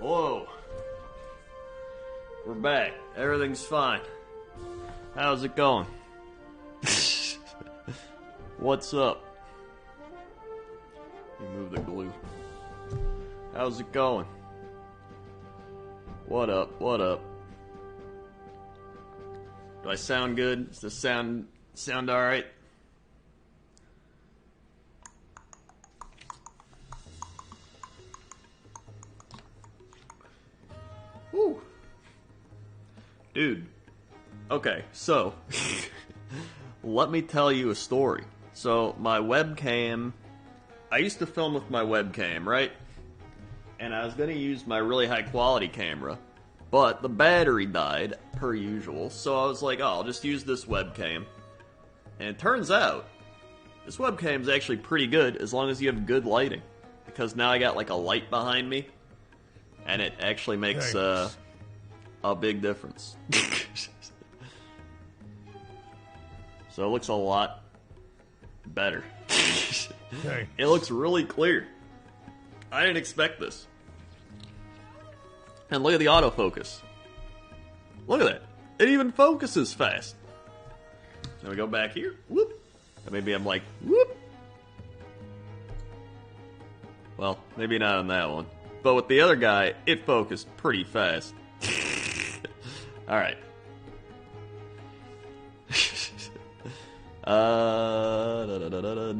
Whoa. We're back. Everything's fine. How's it going? What's up? You move the glue. How's it going? What up? What up? Do I sound good? Does this sound alright? Woo. Dude. Okay, so let me tell you a story. So my webcam, I used to film with my webcam, right? And I was going to use my really high quality camera, but the battery died, per usual, so I was like, oh, I'll just use this webcam. And it turns out, this webcam is actually pretty good as long as you have good lighting. Because now I got like a light behind me, and it actually makes a big difference. So it looks a lot better. It looks really clear. I didn't expect this. And look at the autofocus. Look at that. It even focuses fast. Then we go back here. Whoop. And maybe I'm like, whoop. Well, maybe not on that one. But with the other guy, it focused pretty fast. Alright.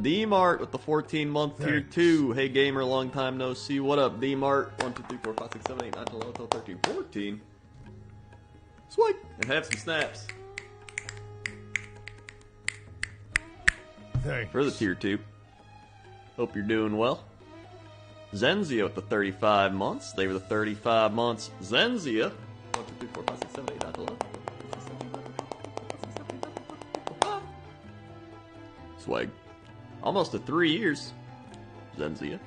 D-Mart with the 14-month tier 2. Hey gamer, long time no see. What up, D-Mart? 1, 2, 3, 4, 5, 6, 7, 8, 9, 10, 11, 12, 13, 14. Sweet. And have some snaps. Thanks. For the tier 2. Hope you're doing well. Zenzia with the 35 months. They were the 35 months. Zenzia. 1, 2, 3, 4, 5, 6, 7, 8, 9, 10, 11. Swag. Almost to 3 years. Zenzia.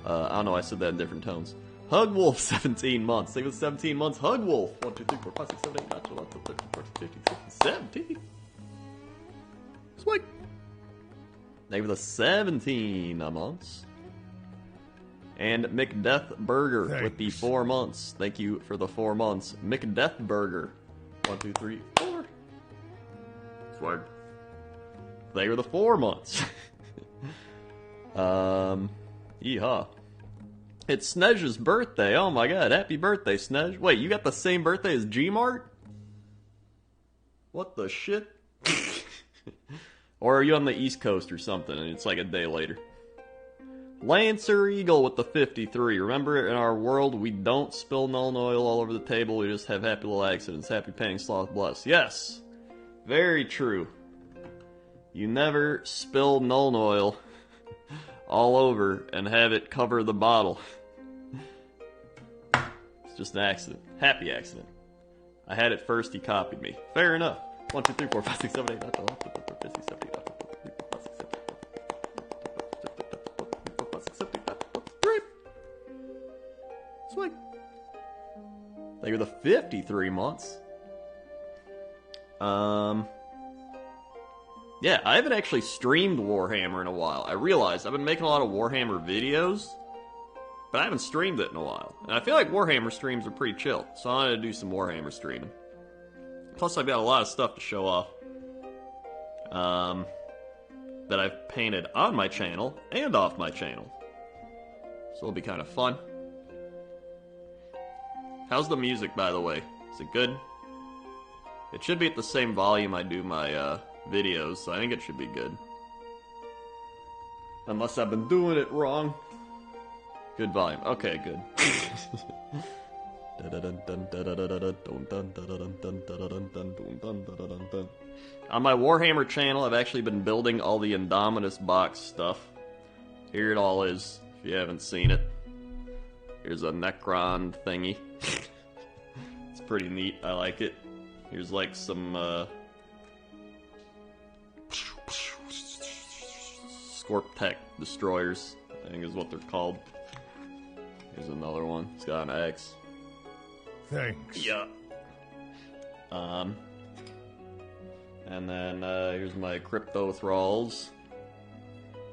I don't know, I said that in different tones. Hug Wolf, 17 months. They was 17 months. Hug Wolf. 1, 2, 3, 4, 5, 6, 7, 8, 9, 10, 11, 12, 13, 14, 15, 16, 17. Swag. They were the 17 months. And McDeath Burger with the 4 months. Thank you for the 4 months. McDeath Burger. 1, 2, 3, 4. Swag. They were the 4 months. Yeehaw. It's Snezh's birthday. Oh my god, happy birthday, Snezh. Wait, you got the same birthday as Gmart? What the shit? Or are you on the East Coast or something and it's like a day later? Lancer Eagle with the 53. Remember, in our world, we don't spill Nuln Oil all over the table. We just have happy little accidents. Happy Panning Sloth Bless. Yes. Very true. You never spill Nuln Oil all over and have it cover the bottle. It's just an accident. Happy accident. I had it first, he copied me. Fair enough. 1, 2, 3, 4, 5, 6, 7, 8, 9, 10, 11, 12, 13, 14, 15, 16, 17, Sweet. They were the 53 months. Yeah, I haven't actually streamed Warhammer in a while. I realized I've been making a lot of Warhammer videos, but I haven't streamed it in a while. And I feel like Warhammer streams are pretty chill, so I wanted to do some Warhammer streaming. Plus, I've got a lot of stuff to show off that I've painted on my channel and off my channel. So it'll be kind of fun. How's the music, by the way? Is it good? It should be at the same volume I do my videos, so I think it should be good. Unless I've been doing it wrong. Good volume. Okay, good. On my Warhammer channel, I've actually been building all the Indominus box stuff. Here it all is, if you haven't seen it. Here's a Necron thingy. It's pretty neat, I like it. Here's like some, Scorptech destroyers, I think is what they're called. Here's another one. It's got an X. Thanks. Yeah. And then here's my Crypto Thralls.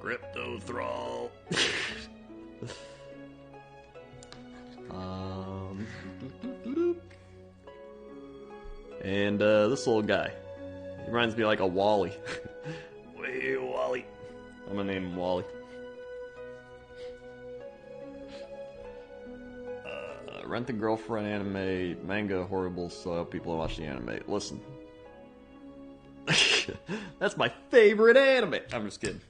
Crypto Thrall. And this little guy. He reminds me like a Wally. Hey, Wally. I'm gonna name him Wally. Rent a Girlfriend anime, manga horrible, so people don't watch the anime. Listen. That's my favorite anime! I'm just kidding.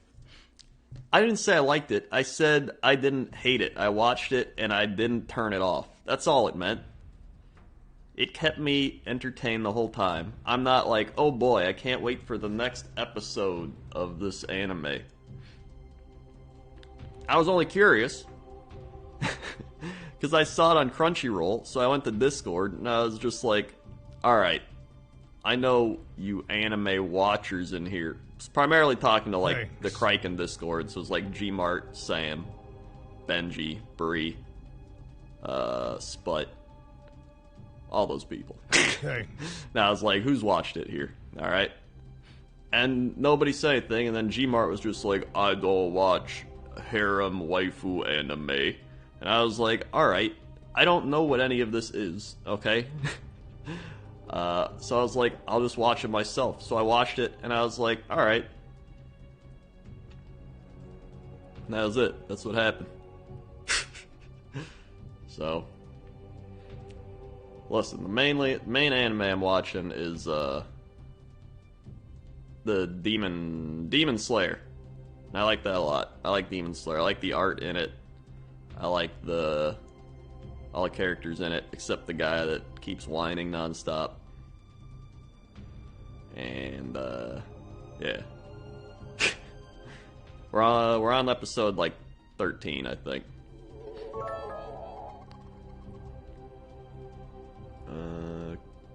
I didn't say I liked it. I said I didn't hate it. I watched it and I didn't turn it off. That's all it meant. It kept me entertained the whole time. I'm not like, oh boy, I can't wait for the next episode of this anime. I was only curious. Because I saw it on Crunchyroll, so I went to Discord, and I was just like, alright, I know you anime watchers in here. It's primarily talking to, like, the Kraken Discord, so it's like Gmart, Sam, Benji, Bree, Sput, all those people. Now I was like, who's watched it here? Alright? And nobody said anything, and then Gmart was just like, I don't watch harem waifu anime. And I was like, alright, I don't know what any of this is, okay? So I was like, I'll just watch it myself. So I watched it, and I was like, alright. And that was it. That's what happened. So, listen, the main anime I'm watching is, the Demon Slayer. And I like that a lot. I like Demon Slayer. I like the art in it. I like all the characters in it, except the guy that keeps whining nonstop. And, yeah. We're on episode, like, 13, I think.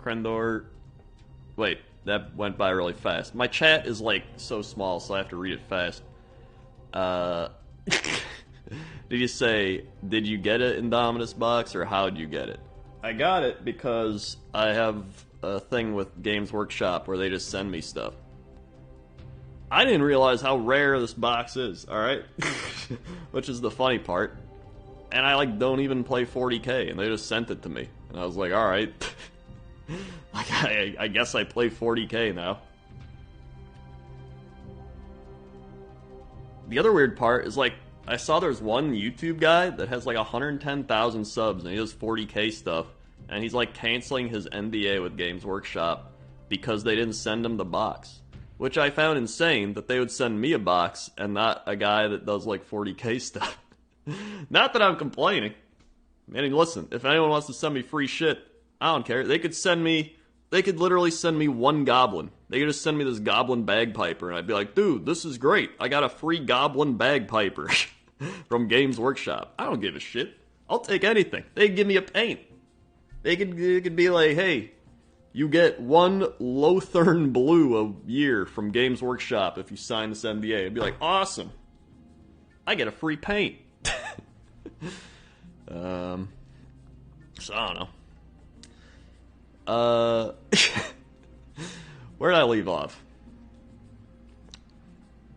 Krendor... Wait, that went by really fast. My chat is, like, so small, so I have to read it fast. Did you say, did you get it in Indominus box, or how'd you get it? I got it because I have a thing with Games Workshop where they just send me stuff. I didn't realize how rare this box is, alright? Which is the funny part. And I, like, don't even play 40k, and they just sent it to me. And I was like, alright. Like, I guess I play 40k now. The other weird part is, like, I saw there's one YouTube guy that has like 110,000 subs and he does 40k stuff, and he's like canceling his NDA with Games Workshop because they didn't send him the box. Which I found insane that they would send me a box and not a guy that does like 40k stuff. Not that I'm complaining. I mean, listen, if anyone wants to send me free shit, I don't care. They could literally send me one goblin. They could just send me this goblin bagpiper and I'd be like, dude, this is great. I got a free goblin bagpiper. From Games Workshop. I don't give a shit. I'll take anything. They could give me a paint. They could be like, hey, you get one Lothern Blue a year from Games Workshop if you sign this NDA. I'd be like, awesome. I get a free paint. So I don't know. Where did I leave off?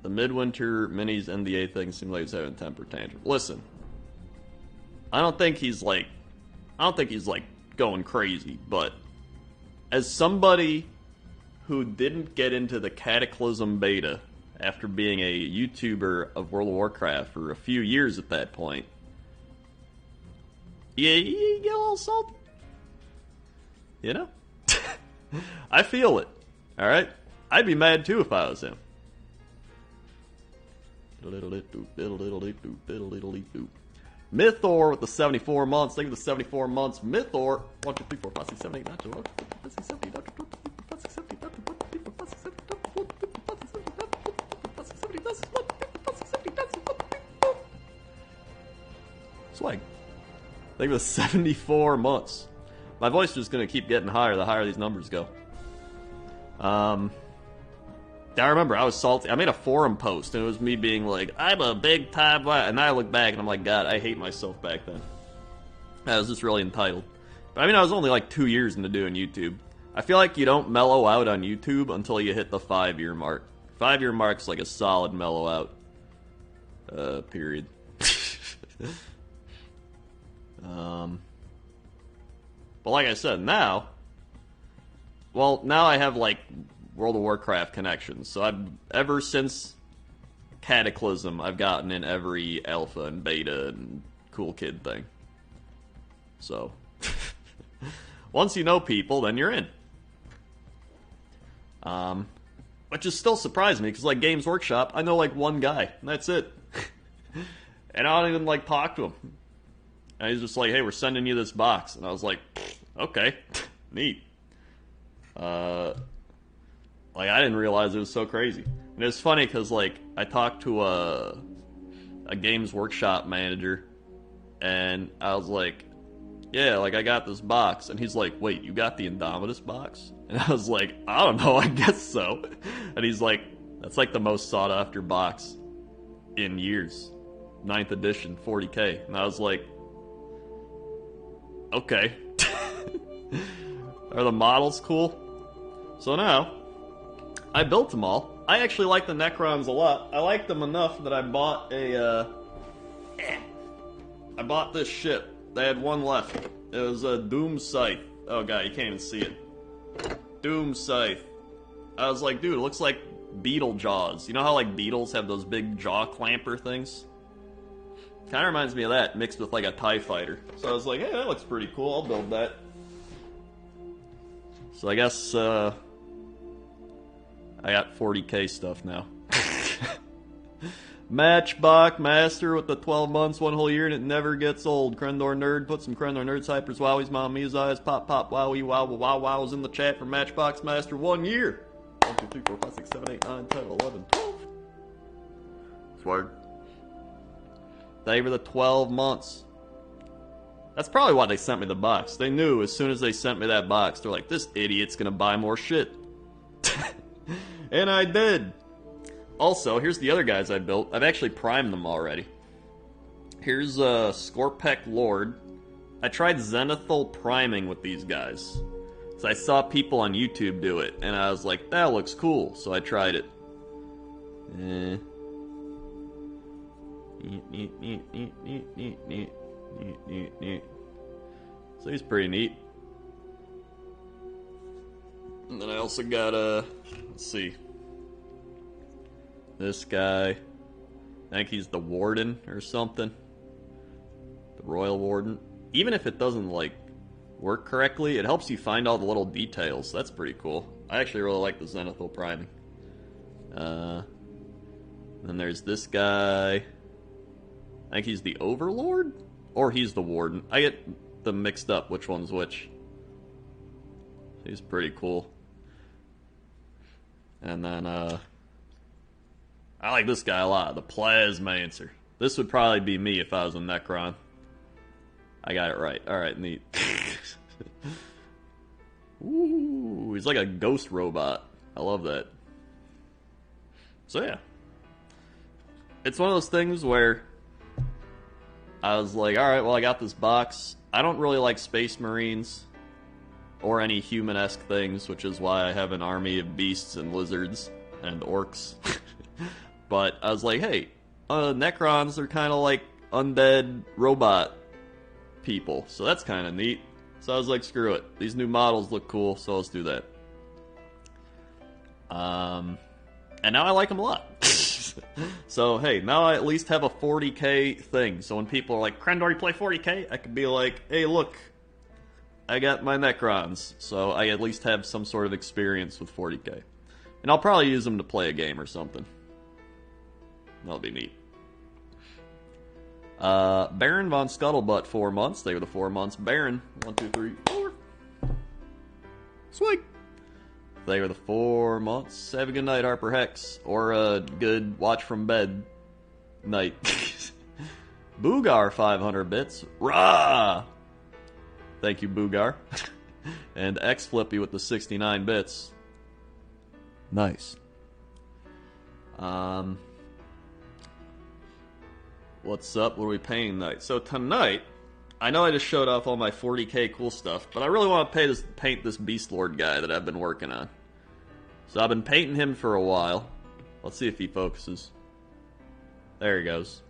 The Midwinter Minis NDA thing seemed like he's having a temper tantrum. Listen, I don't think he's like going crazy, but as somebody who didn't get into the Cataclysm beta after being a YouTuber of World of Warcraft for a few years at that point, you get a little salty. You know? I feel it. Alright? I'd be mad too if I was him. Mythor with the 74 months. Think of the 74 months. Mythor. 1, 2, 3, 4, 5, 6, 7, 8, 9, 10, 11, 12, 13, 14, 15, 16, 17, 18, 19, 20, 21, 22, Swag. Think of the 74 months. My voice is just going to keep getting higher the higher these numbers go. I remember I was salty. I made a forum post, and it was me being like, I'm a big time... And I look back, and I'm like, God, I hate myself back then. I was just really entitled. But I mean, I was only like 2 years into doing YouTube. I feel like you don't mellow out on YouTube until you hit the 5-year mark. 5-year mark's like a solid mellow out. Period. But like I said, now I have like World of Warcraft connections. So ever since Cataclysm, I've gotten in every alpha and beta and cool kid thing. So once you know people, then you're in. Which is still surprising me, because like Games Workshop, I know like one guy, and that's it. And I don't even like talk to him. And he's just like, hey, we're sending you this box. And I was like, okay, neat. Like, I didn't realize it was so crazy. And it's funny because, like, I talked to a Games Workshop manager, and I was like, yeah, like, I got this box. And he's like, wait, you got the Indomitus box? And I was like, I don't know, I guess so. And he's like, that's like the most sought after box in years. 9th edition, 40K. And I was like, okay. Are the models cool? So now, I built them all. I actually like the Necrons a lot. I like them enough that I bought I bought this ship. They had one left. It was a Doom Scythe. Oh god, you can't even see it. Doom Scythe. I was like, dude, it looks like beetle jaws. You know how like beetles have those big jaw clamper things? Kind of reminds me of that, mixed with like a TIE fighter. So I was like, hey, that looks pretty cool. I'll build that. So I guess I got 40K stuff now. Matchbox Master with the 12 months, 1 whole year, and it never gets old. Krendor Nerd, put some Krendor Nerd Cypers, Wowies, Mom, Mia's eyes, Pop, Pop, Wowie, Wow, Wow, Wow was in the chat for Matchbox Master 1 year. 1, 2, 3, 4, 5, 6, 7, 8, 9, 10, 11, 12. Sword. They were the 12 months. That's probably why they sent me the box. They knew as soon as they sent me that box, they're like, this idiot's gonna buy more shit. And I did. Also, here's the other guys I built. I've actually primed them already. Here's Skorpek Lord. I tried Zenithal priming with these guys. So I saw people on YouTube do it, and I was like, that looks cool. So I tried it. So he's pretty neat. And then I also got let's see, this guy. I think he's the Warden or something. The Royal Warden. Even if it doesn't like work correctly, it helps you find all the little details. That's pretty cool. I actually really like the Zenithal priming. Then there's this guy. I think he's the Overlord? Or he's the Warden. I get them mixed up, which one's which. He's pretty cool. And then, I like this guy a lot, the Plasmancer. This would probably be me if I was a Necron. I got it right. Alright, neat. Ooh, he's like a ghost robot. I love that. So yeah. It's one of those things where I was like, alright, well I got this box. I don't really like Space Marines or any human-esque things, which is why I have an army of beasts and lizards and orcs. But I was like, hey, Necrons are kind of like undead robot people, so that's kind of neat. So I was like, screw it. These new models look cool, so let's do that. And now I like them a lot. So, hey, now I at least have a 40K thing. So when people are like, Krendor, you play 40K? I could be like, hey, look, I got my Necrons. So I at least have some sort of experience with 40K. And I'll probably use them to play a game or something. That'll be neat. Baron von Scuttlebutt, 4 months. They were the 4 months. Baron, 1, 2, 3, 4. Sweet. They were the 4 months. Have a good night, Harper Hex. Or a good watch from bed night. Boogar, 500 bits. Rah! Thank you, Boogar. And X Flippy with the 69 bits. Nice. What's up? What are we paying tonight? So tonight, I know I just showed off all my 40K cool stuff, but I really want to paint this Beast Lord guy that I've been working on. So I've been painting him for a while. Let's see if he focuses. There he goes.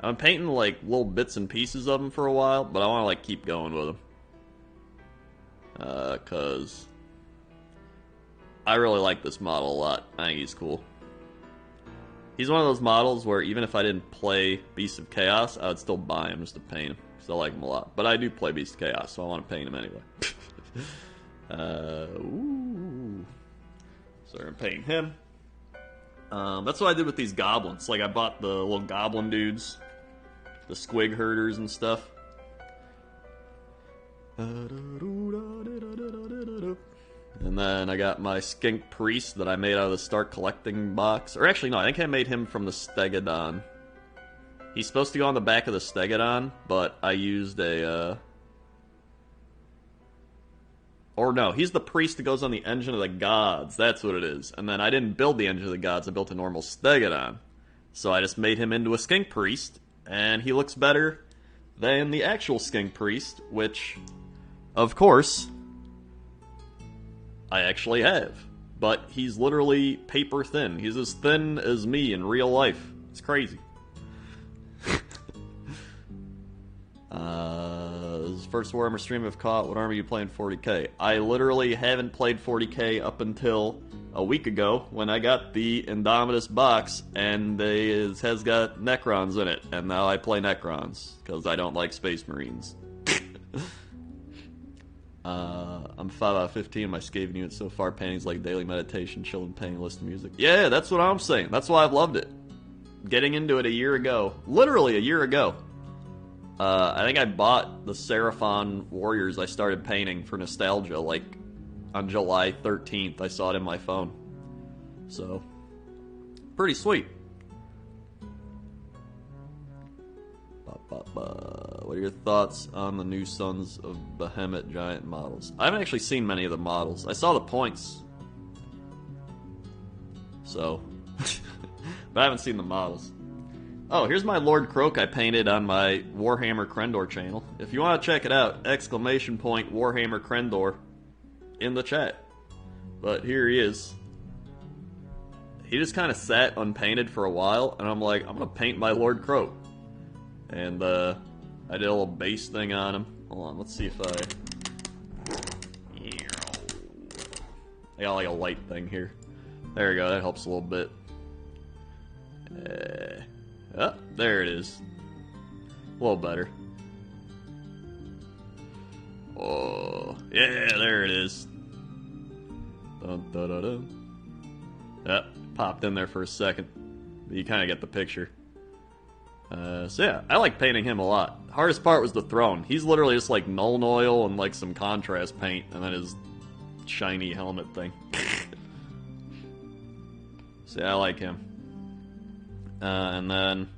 I'm painting like little bits and pieces of them for a while, but I want to like keep going with them. Cause I really like this model a lot. I think he's cool. He's one of those models where even if I didn't play Beast of Chaos, I would still buy him just to paint him, because I like him a lot. But I do play Beast of Chaos, so I want to paint him anyway. Ooh. So we're going to paint him. That's what I did with these goblins. Like, I bought the little goblin dudes, the squig herders and stuff. And then I got my skink priest that I made out of the Start Collecting box. Or actually, no, I think I made him from the Stegodon. He's supposed to go on the back of the Stegodon, but I used a... Or no, he's the priest that goes on the Engine of the Gods. That's what it is. And then I didn't build the Engine of the Gods, I built a normal Stegodon. So I just made him into a skink priest, and he looks better than the actual skink priest, which, of course, I actually have. But he's literally paper thin. He's as thin as me in real life. It's crazy. This is the first Warhammer stream I've caught. What army are you playing 40k? I literally haven't played 40k up until a week ago when I got the Indomitus box, and it has got Necrons in it. And now I play Necrons, because I don't like Space Marines. I'm 5 out of 15 in my Skaven unit so far. Painting's like daily meditation, chilling, painting, list of music. Yeah, that's what I'm saying. That's why I've loved it. Getting into it a year ago. Literally a year ago. I think I bought the Seraphon Warriors I started painting for nostalgia, like, on July 13th. I saw it in my phone. So, pretty sweet. What are your thoughts on the new Sons of Behemoth Giant models? I haven't actually seen many of the models. I saw the points. So, but I haven't seen the models. Oh, here's my Lord Croak I painted on my Warhammer Krendor channel. If you want to check it out, ! Warhammer Krendor in the chat. But here he is. He just kind of sat unpainted for a while, and I'm like, I'm going to paint my Lord Croak. And I did a little base thing on him. Hold on, let's see if I got like a light thing here. There we go, that helps a little bit. Oh, there it is. A little better. Oh, yeah, there it is. Dun, dun, dun, dun. Yep, popped in there for a second. But you kind of get the picture. So yeah, I like painting him a lot. Hardest part was the throne. He's literally just like Nuln Oil and like some contrast paint, and then his shiny helmet thing. So yeah, I like him. And then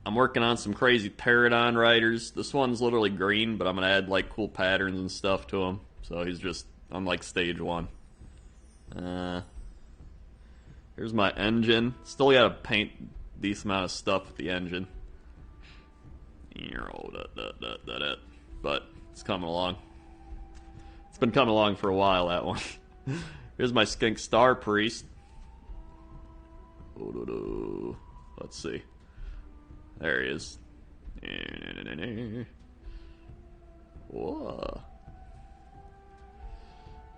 I'm working on some crazy Pterodon riders. This one's literally green, but I'm gonna add like cool patterns and stuff to him. So he's just on like stage 1. Here's my engine. Still gotta paint a decent amount of stuff with the engine. But it's coming along. It's been coming along for a while, that one. Here's my Skink Star Priest. Let's see. There he is. Whoa.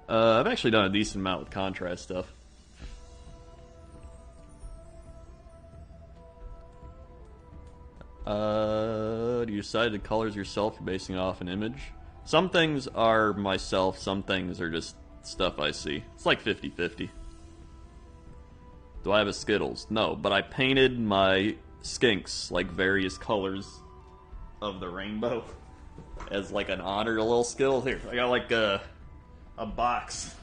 I've actually done a decent amount with contrast stuff. Do you decide the colors yourself or basing it off an image? Some things are myself, some things are just stuff I see. It's like 50-50. Do I have a Skittles? No, but I painted my skinks like various colors of the rainbow as like an honor to little Skittles. Here, I got like a box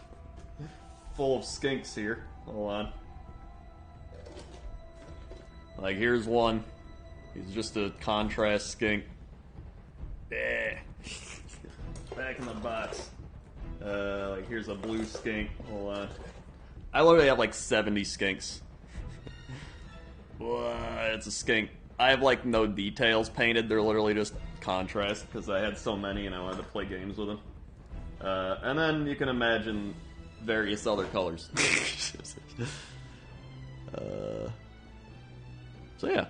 full of skinks here. Hold on. Like here's one. He's just a contrast skink. Yeah. Back in the box. Like here's a blue skink. Hold on. I literally have like 70 skinks. It's a skink. I have like no details painted. They're literally just contrast because I had so many and I wanted to play games with them. And then you can imagine various other colors. So yeah.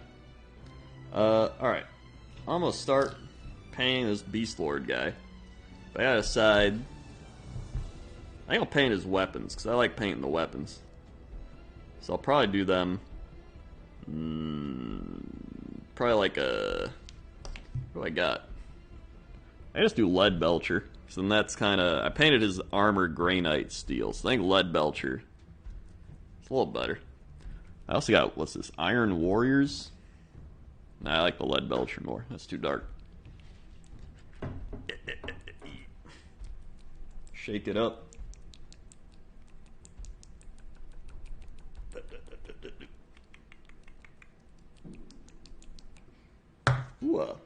Alright. I'm gonna start painting this Beast Lord guy. I gotta decide. I think I'll paint his weapons, because I like painting the weapons. So I'll probably do them. Probably like a. What do I got? I just do Lead Belcher. So then that's kind of. I painted his armor Granite Steel. So I think Lead Belcher. It's a little better. I also got, what's this? Iron Warriors? Nah, I like the Lead Belcher more. That's too dark. Shake it up. Ooh.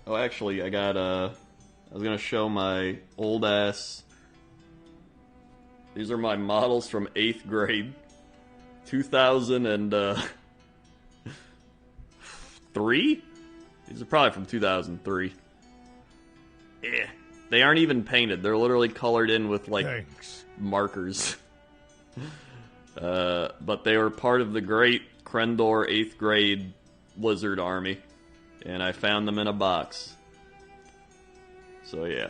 Oh, actually, I got, I was gonna show my old ass. These are my models from 8th grade. 2003? These are probably from 2003. Yeah. They aren't even painted. They're literally colored in with, like, markers. But they were part of the great Krendor 8th grade lizard army. And I found them in a box. So, yeah.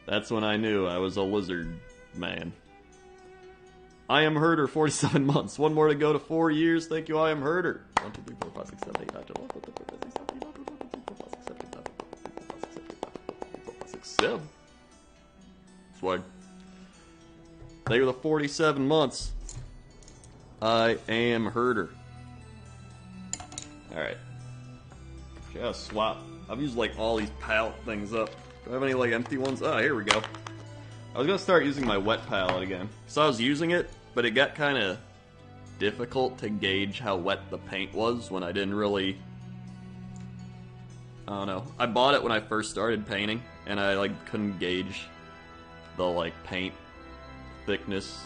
That's when I knew I was a lizard man. I am Herder, 47 months. One more to go to 4 years. Thank you, I am Herder. 1, 2, 3, 4, 5, 6, 7, 8, 9, 10, 11, 12, 13, 14, 15, 16, 17, 18, 19, 20, 21, 22, 23, 24, 25, 26, 27. Swag. Thank you for the 47 months. I am Herder. Alright. I gotta swap. I've used like all these palette things up. Do I have any like empty ones? Oh, here we go. I was gonna start using my wet palette again. So I was using it, but it got kind of difficult to gauge how wet the paint was when I didn't really... I don't know. I bought it when I first started painting, and I like couldn't gauge the like paint thickness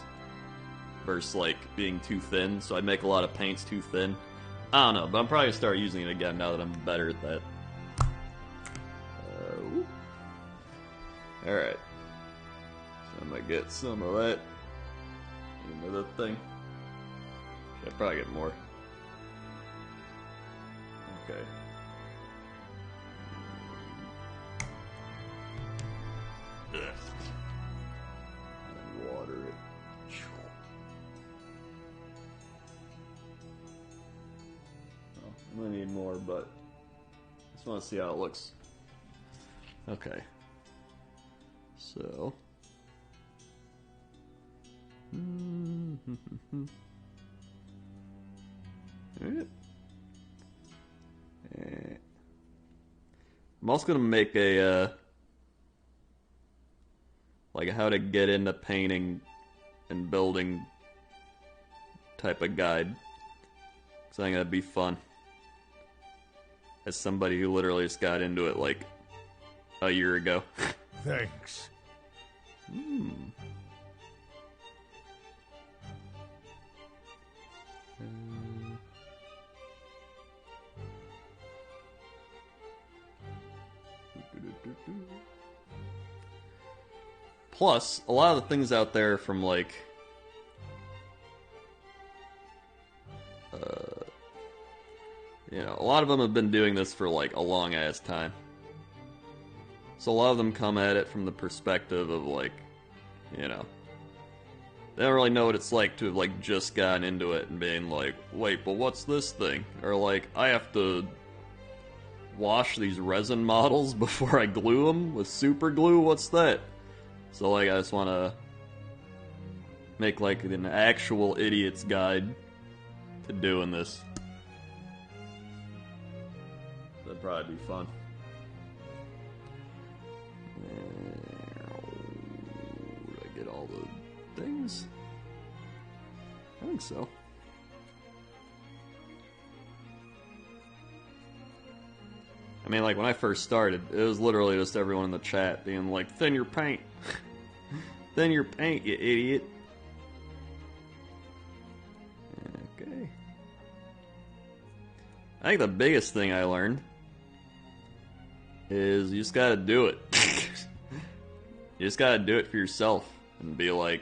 versus like being too thin, so I'd make a lot of paints too thin. I don't know, but I'm probably gonna start using it again now that I'm better at that. Alright. So I'm gonna get some of that into the thing. Should I probably get more? Okay. Ugh. And water it. Oh, I'm gonna need more, but I just want to see how it looks. Okay. So. Alright. I'm also gonna make a like how to get into painting and building type of guide. So I think that'd be fun. As somebody who literally just got into it like a year ago. Thanks. Plus, a lot of the things out there from like you know, a lot of them have been doing this for like a long ass time. So a lot of them come at it from the perspective of like, you know, they don't really know what it's like to have like just gotten into it and being like, wait, but what's this thing? Or like, I have to wash these resin models before I glue them with super glue? What's that? So like, I just want to make like an actual idiot's guide to doing this. That'd probably be fun. Did I get all the things? I think so. I mean, like, when I first started, it was literally just everyone in the chat being like, thin your paint. Thin your paint, you idiot. Okay. I think the biggest thing I learned is you just gotta do it. You just gotta do it for yourself and be like,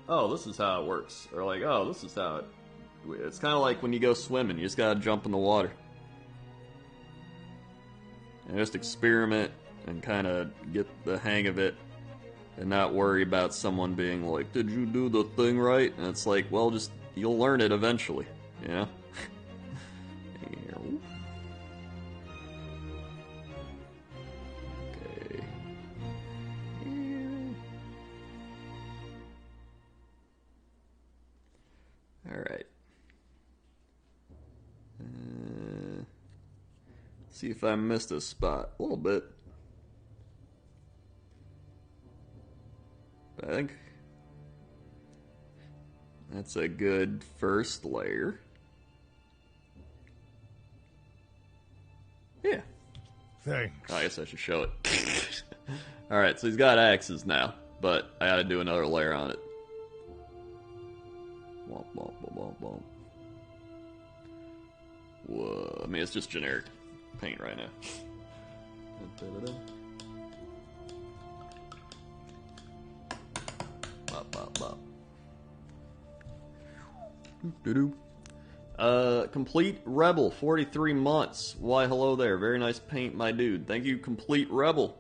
oh, this is how it works. Or like, oh, this is how it... It's kind of like when you go swimming. You just gotta jump in the water. And just experiment and kind of get the hang of it. And not worry about someone being like, did you do the thing right? And it's like, well, just, you'll learn it eventually, you know? Okay. Alright. See if I missed a spot. A little bit. I think that's a good first layer. Yeah. Thanks. I guess I should show it. Alright, so he's got axes now, but I gotta do another layer on it. Womp, womp, womp, womp, womp. Whoa, I mean, it's just generic paint right now. Bop, bop, bop. Complete Rebel, 43 months. Why, hello there. Very nice paint, my dude. Thank you, Complete Rebel,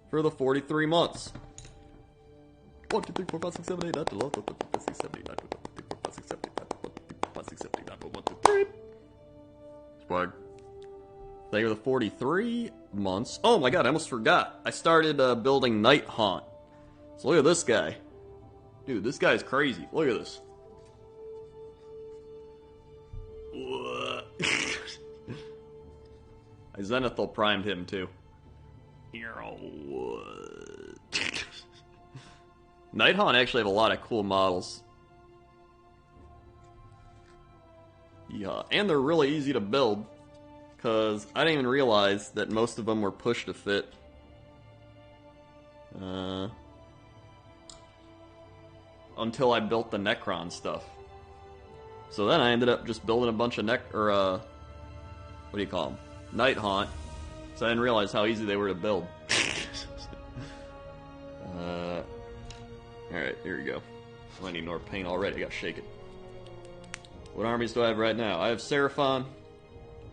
for the 43 months. 1, 2, 3, 4, 5, 6, 7, 8, 9, 10, 11, 12, 13, 14, 15, 16, 17, 18, 19, 20, 21, 22, 23, 24, 25, 26, 27, 28, 29, 30. Swag. Thank you for the 43 months. Oh my god, I almost forgot. I started building Night Haunt. So look at this guy. Dude, this guy's crazy. Look at this. I Zenithal primed him too. Night Haunt actually have a lot of cool models. Yeah, and they're really easy to build. Because I didn't even realize that most of them were pushed to fit. Until I built the Necron stuff. So then I ended up just building a bunch of what do you call them? Night Haunt. So I didn't realize how easy they were to build. Alright, here we go. I need more paint already, I gotta shake it. What armies do I have right now? I have Seraphon.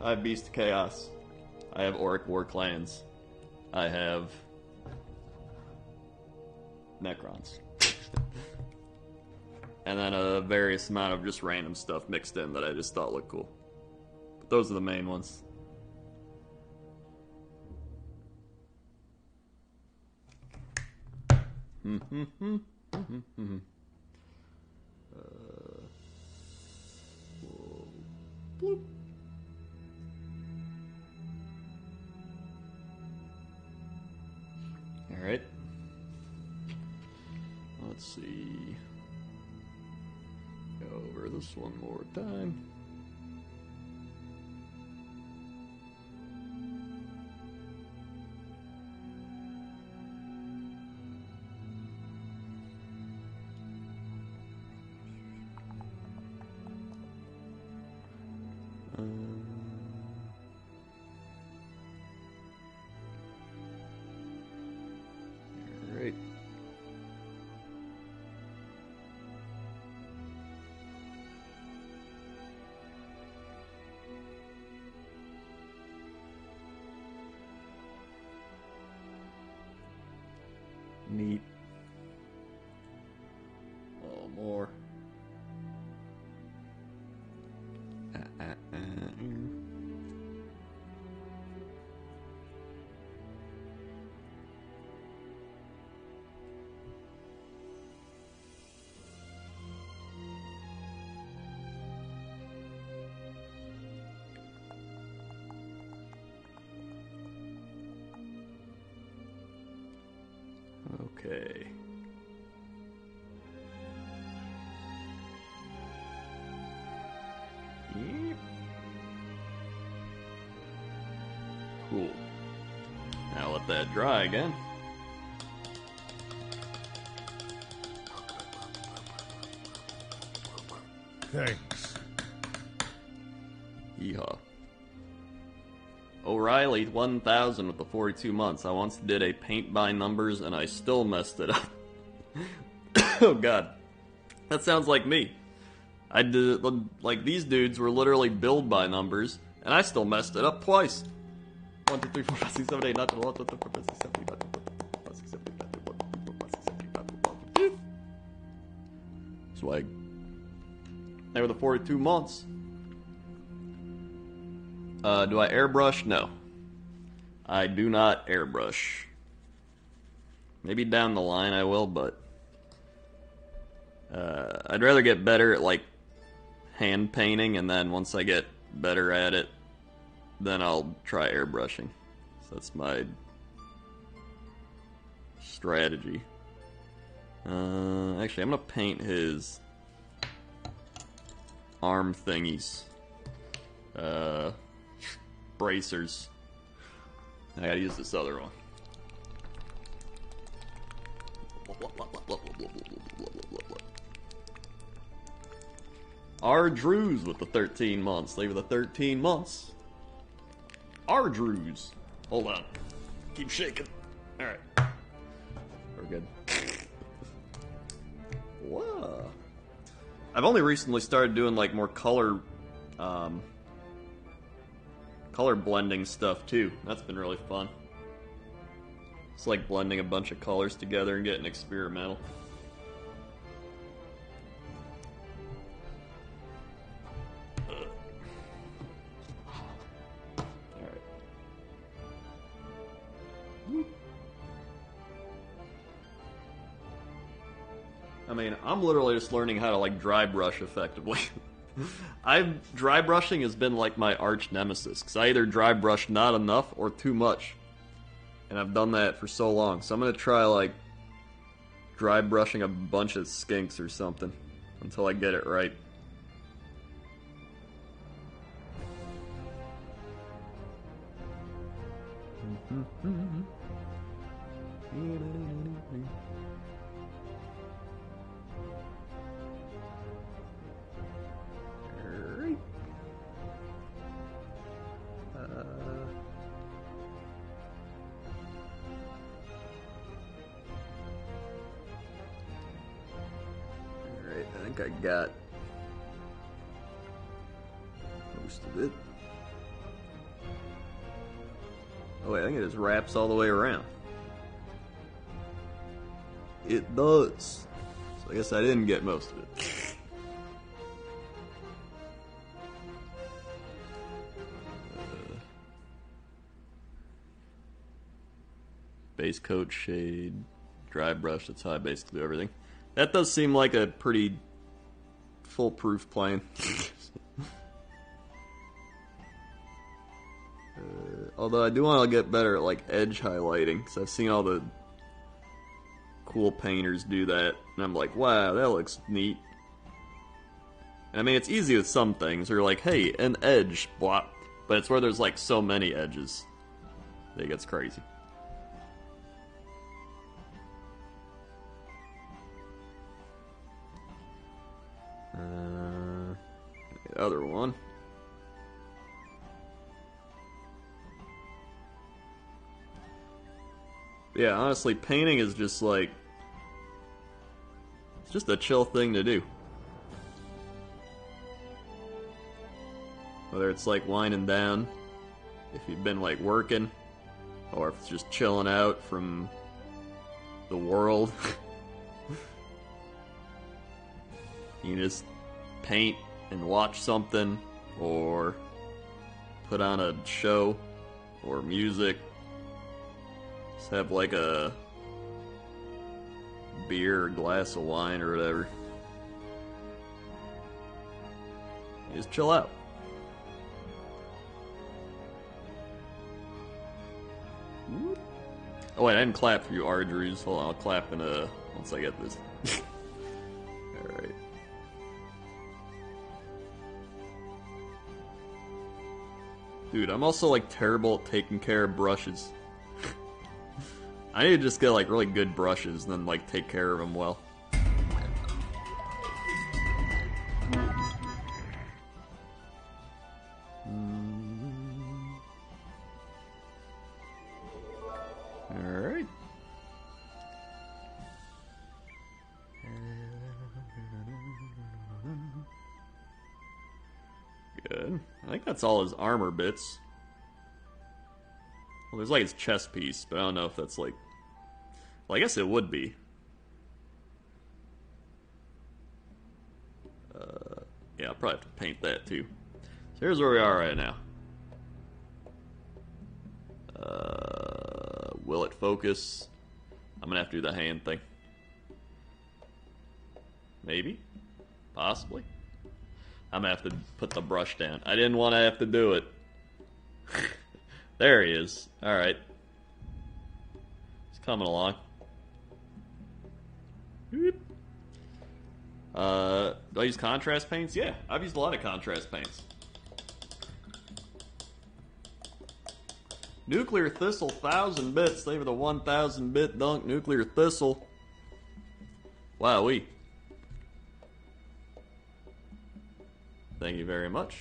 I have Beast of Chaos. I have Auric War Clans. I have Necrons. And then a various amount of just random stuff mixed in that I just thought looked cool. But those are the main ones. Bloop. Alright. Let's see. Go over this one more time. Alright. Neat. A little more. Okay. Yep. Cool. Now let that dry again. Thanks. Yeehaw. O'Reilly 1000 with the 42 months. I once did a paint by numbers and I still messed it up. Oh god. That sounds like me. I did, like, these dudes were literally billed by numbers, and I still messed it up twice. 1, 2, 3, 4, 5, 6, 7, 8, 9, 10, 11, 12, 13, 14, 15, 16, 17, 18, 19, 20, 21, 22, 23, 24, 25, 26, 27, 28, 29, 30, 31, 32, 33, 34, 35, 36, 37, 38, 39, 40, 41, 42, 43, 44, 45, 46, 47, 48, 49, 50. That's why they were the 42 months. Do I airbrush? No. I do not airbrush. Maybe down the line I will, but I'd rather get better at, like, hand painting, and then once I get better at it, then I'll try airbrushing. So that's my strategy. Actually, I'm gonna paint his arm thingies. Bracers. I gotta use this other one. R. Drews with the 13 months. They were the 13 months. R. Drews. Hold on. Keep shaking. Alright. We're good. Whoa. I've only recently started doing, like, more color blending stuff too. That's been really fun. It's like blending a bunch of colors together and getting experimental. Alright. I mean, I'm literally just learning how to, like, dry brush effectively. Dry brushing has been like my arch nemesis, because I either dry brush not enough or too much. And I've done that for so long. So I'm gonna try, like, dry brushing a bunch of skinks or something until I get it right. I think I got most of it. Oh wait, I think it just wraps all the way around. It does. So I guess I didn't get most of it. Base coat, shade, dry brush, that's how I basically do everything. That does seem like a pretty foolproof plan. Although I do want to get better at, like, edge highlighting, because I've seen all the cool painters do that, and I'm like, wow, that looks neat. And I mean, it's easy with some things, or like, hey, an edge, blah, but it's where there's, like, so many edges that it gets crazy. The other one. Yeah, honestly, painting is just like, it's just a chill thing to do. Whether it's like winding down, if you've been like working, or if it's just chilling out from the world. You just paint and watch something, or put on a show, or music. Just have like a beer or glass of wine or whatever. You just chill out. Oh wait, I didn't clap for you, Ardrews. Hold on, I'll clap in once I get this. Alright. Dude, I'm also, like, terrible at taking care of brushes. I need to just get, like, really good brushes and then, like, take care of them well. Alright. good. I think that's all his armor bits. Well, there's like his chest piece, but I don't know if that's like... Well, I guess it would be. Yeah, I'll probably have to paint that too. So here's where we are right now. Will it focus? I'm gonna have to do the hand thing. Maybe? Possibly? I'm gonna have to put the brush down. I didn't want to have to do it. There he is. Alright. He's coming along. Do I use contrast paints? Yeah, I've used a lot of contrast paints. Nuclear Thistle, 1,000 bits. They were the 1,000 bit dunk. Nuclear Thistle. Wowee. Thank you very much.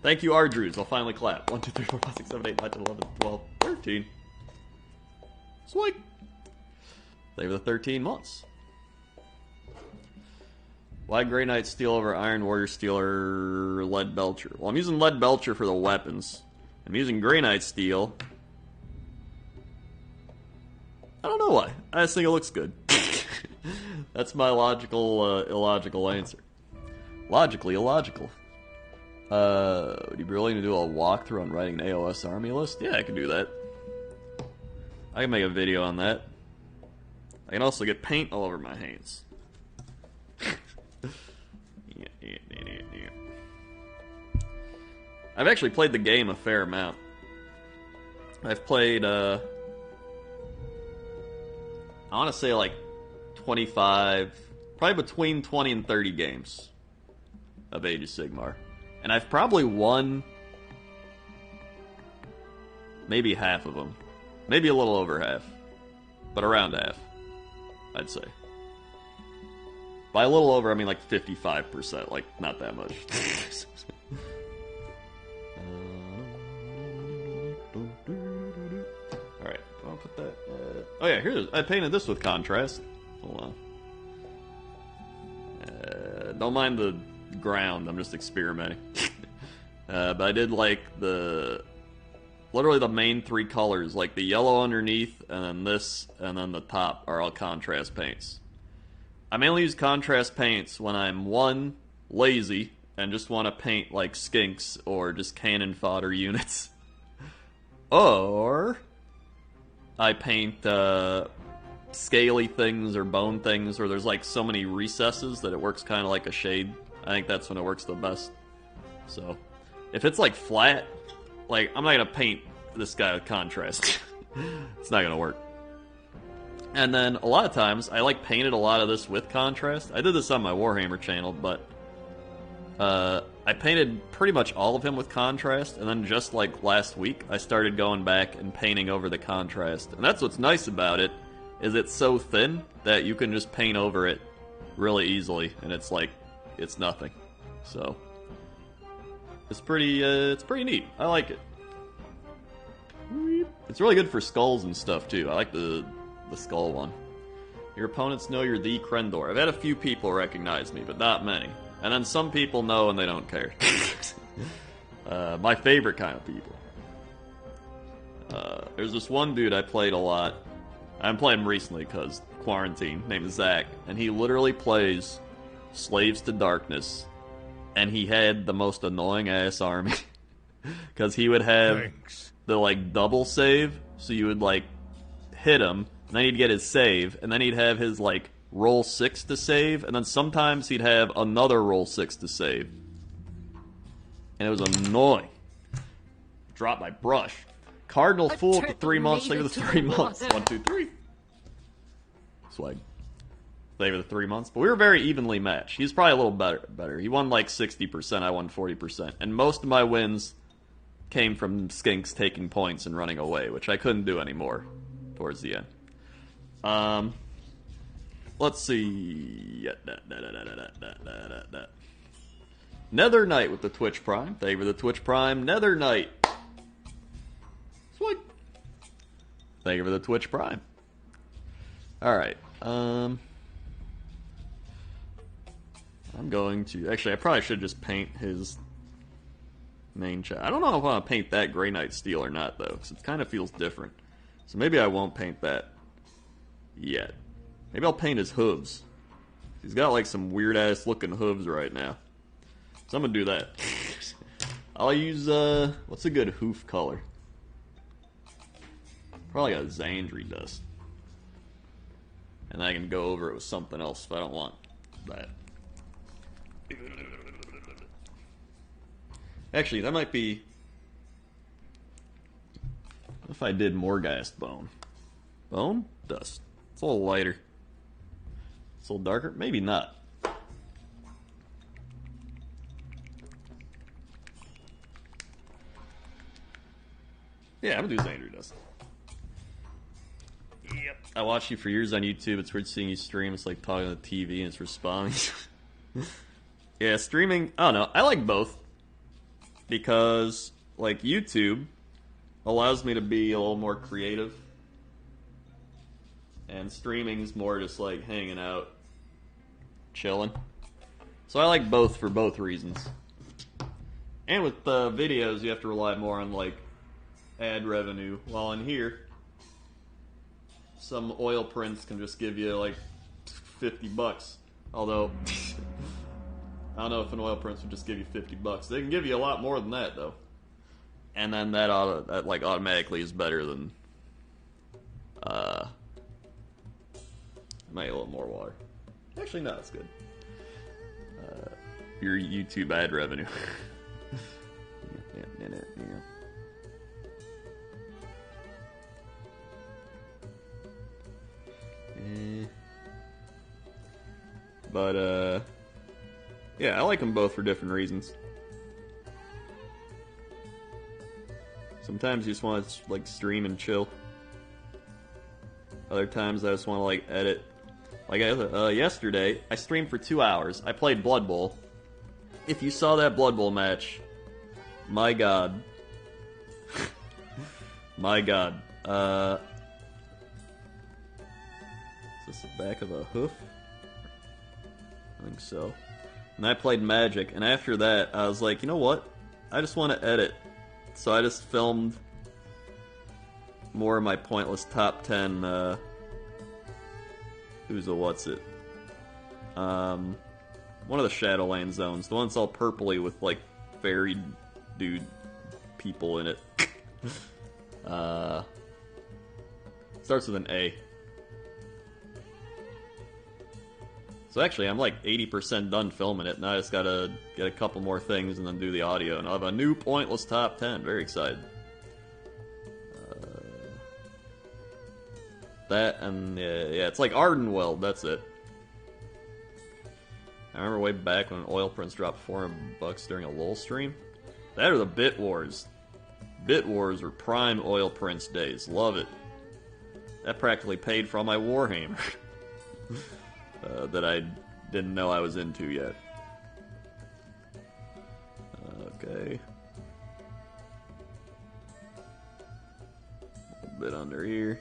Thank you, Ardrews. I'll finally clap. 1, 2, 3, 4, 5, 6, 7, 8, 9, 10, 11, 12, 13. Sweet. They were the 13 months. Why Grey Knight Steel over Iron Warrior Steel or Lead Belcher? Well, I'm using Lead Belcher for the weapons. I'm using Grey Knight Steel. I don't know why. I just think it looks good. That's my logical, illogical answer. Logically illogical. Would you be willing to do a walkthrough on writing an AOS army list? Yeah, I can do that. I can make a video on that. I can also get paint all over my hands. I've actually played the game a fair amount. I've played, I want to say like 25, probably between 20 and 30 games of Age of Sigmar. And I've probably won maybe half of them. Maybe a little over half. But around half, I'd say. By a little over, I mean like 55%, like not that much. Alright, I'll put that... oh yeah, here's... I painted this with contrast. Hold on. Don't mind the ground, I'm just experimenting. But I did like the... Literally the main three colors, like the yellow underneath, and then this, and then the top are all contrast paints. I mainly use contrast paints when I'm, one, lazy, and just want to paint like skinks or just cannon fodder units. Or I paint scaly things or bone things where there's like so many recesses that it works kind of like a shade. I think that's when it works the best. So, if it's like flat, like, I'm not gonna paint this guy with contrast. It's not gonna work. And then, a lot of times, I like painted a lot of this with contrast. I did this on my Warhammer channel, but I painted pretty much all of him with contrast, and then just like last week, I started going back and painting over the contrast. And that's what's nice about it, is it's so thin that you can just paint over it really easily, and it's like, it's nothing. So, it's pretty neat. I like it. It's really good for skulls and stuff, too. I like the skull one. Your opponents know you're the Krendor. I've had a few people recognize me, but not many. And then some people know and they don't care. My favorite kind of people. There's this one dude I played a lot. I haven't played him recently because quarantine, named Zach. And he literally plays Slaves to Darkness. And he had the most annoying ass army. Because he would have the like double save. So you would like hit him. And then he'd get his save. And then he'd have his like roll 6 to save. And then sometimes he'd have another roll 6 to save. And it was annoying. Drop my brush. Cardinal Fool for 3 months. Save for the 3 months. 1, 2, 3. Swag. Save for the 3 months. But we were very evenly matched. He's probably a little better. He won like 60%. I won 40%. And most of my wins came from skinks taking points and running away, which I couldn't do anymore towards the end. Let's see. Nether Knight with the Twitch Prime. Thank you for the Twitch Prime. Nether Knight. Sweet. Thank you for the Twitch Prime. Alright. I'm going to... Actually, I probably should just paint his main chest. I don't know if I want to paint that Grey Knight steel or not, though, because it kind of feels different. So maybe I won't paint that yet. Maybe I'll paint his hooves. He's got, like, some weird-ass looking hooves right now. So I'm going to do that. I'll use, what's a good hoof color? Probably a Xandri dust. And I can go over it with something else if I don't want that. Actually, that might be... What if I did Morghast bone? Bone? Dust. It's a little lighter. It's a little darker? Maybe not. Yeah, I'm gonna do Xandri dust. Yep. I watched you for years on YouTube. It's weird seeing you stream. It's like talking to the TV and it's responding. Yeah, streaming, I don't know. I like both. Because, like, YouTube allows me to be a little more creative. And streaming's more just, like, hanging out, chilling. So I like both for both reasons. And with videos, you have to rely more on, like, ad revenue. While in here, some oil prints can just give you, like, $50. Although... I don't know if an oil prints would just give you $50. They can give you a lot more than that, though. And then that like automatically is better than maybe a little more water. Actually, no, it's good. Your YouTube ad revenue. But yeah, I like them both for different reasons. Sometimes you just want to, like, stream and chill. Other times I just want to, like, edit. Like, yesterday, I streamed for 2 hours. I played Blood Bowl. If you saw that Blood Bowl match, my god. My god. Is this the back of a hoof? I think so. And I played Magic, and after that, I was like, you know what? I just want to edit. So I just filmed more of my pointless top 10, who's a what's it? One of the Shadowland zones. The one that's all purpley with, like, fairy dude people in it. Starts with an A. So actually, I'm like 80% done filming it. Now I just gotta get a couple more things and then do the audio. And I'll have a new pointless top 10. Very excited. That and yeah, it's like Ardenweld. That's it. I remember way back when oil prints dropped $400 during a LOL stream. That or the Bit Wars. Bit Wars were prime oil prints days. Love it. That practically paid for all my Warhammer. That I didn't know I was into yet. Okay. A little bit under here.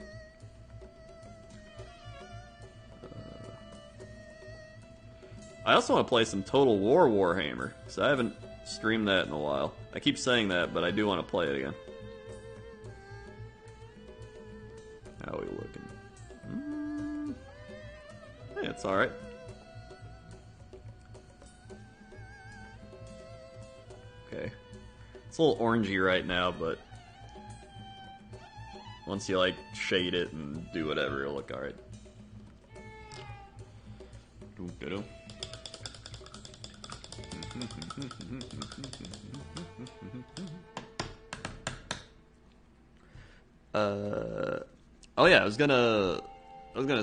I also want to play some Total War Warhammer, because I haven't streamed that in a while. I keep saying that, but I do want to play it again. How are we looking? Yeah, it's alright. Okay. It's a little orangey right now, but once you, like, shade it and do whatever, it'll look alright. Oh yeah, I was gonna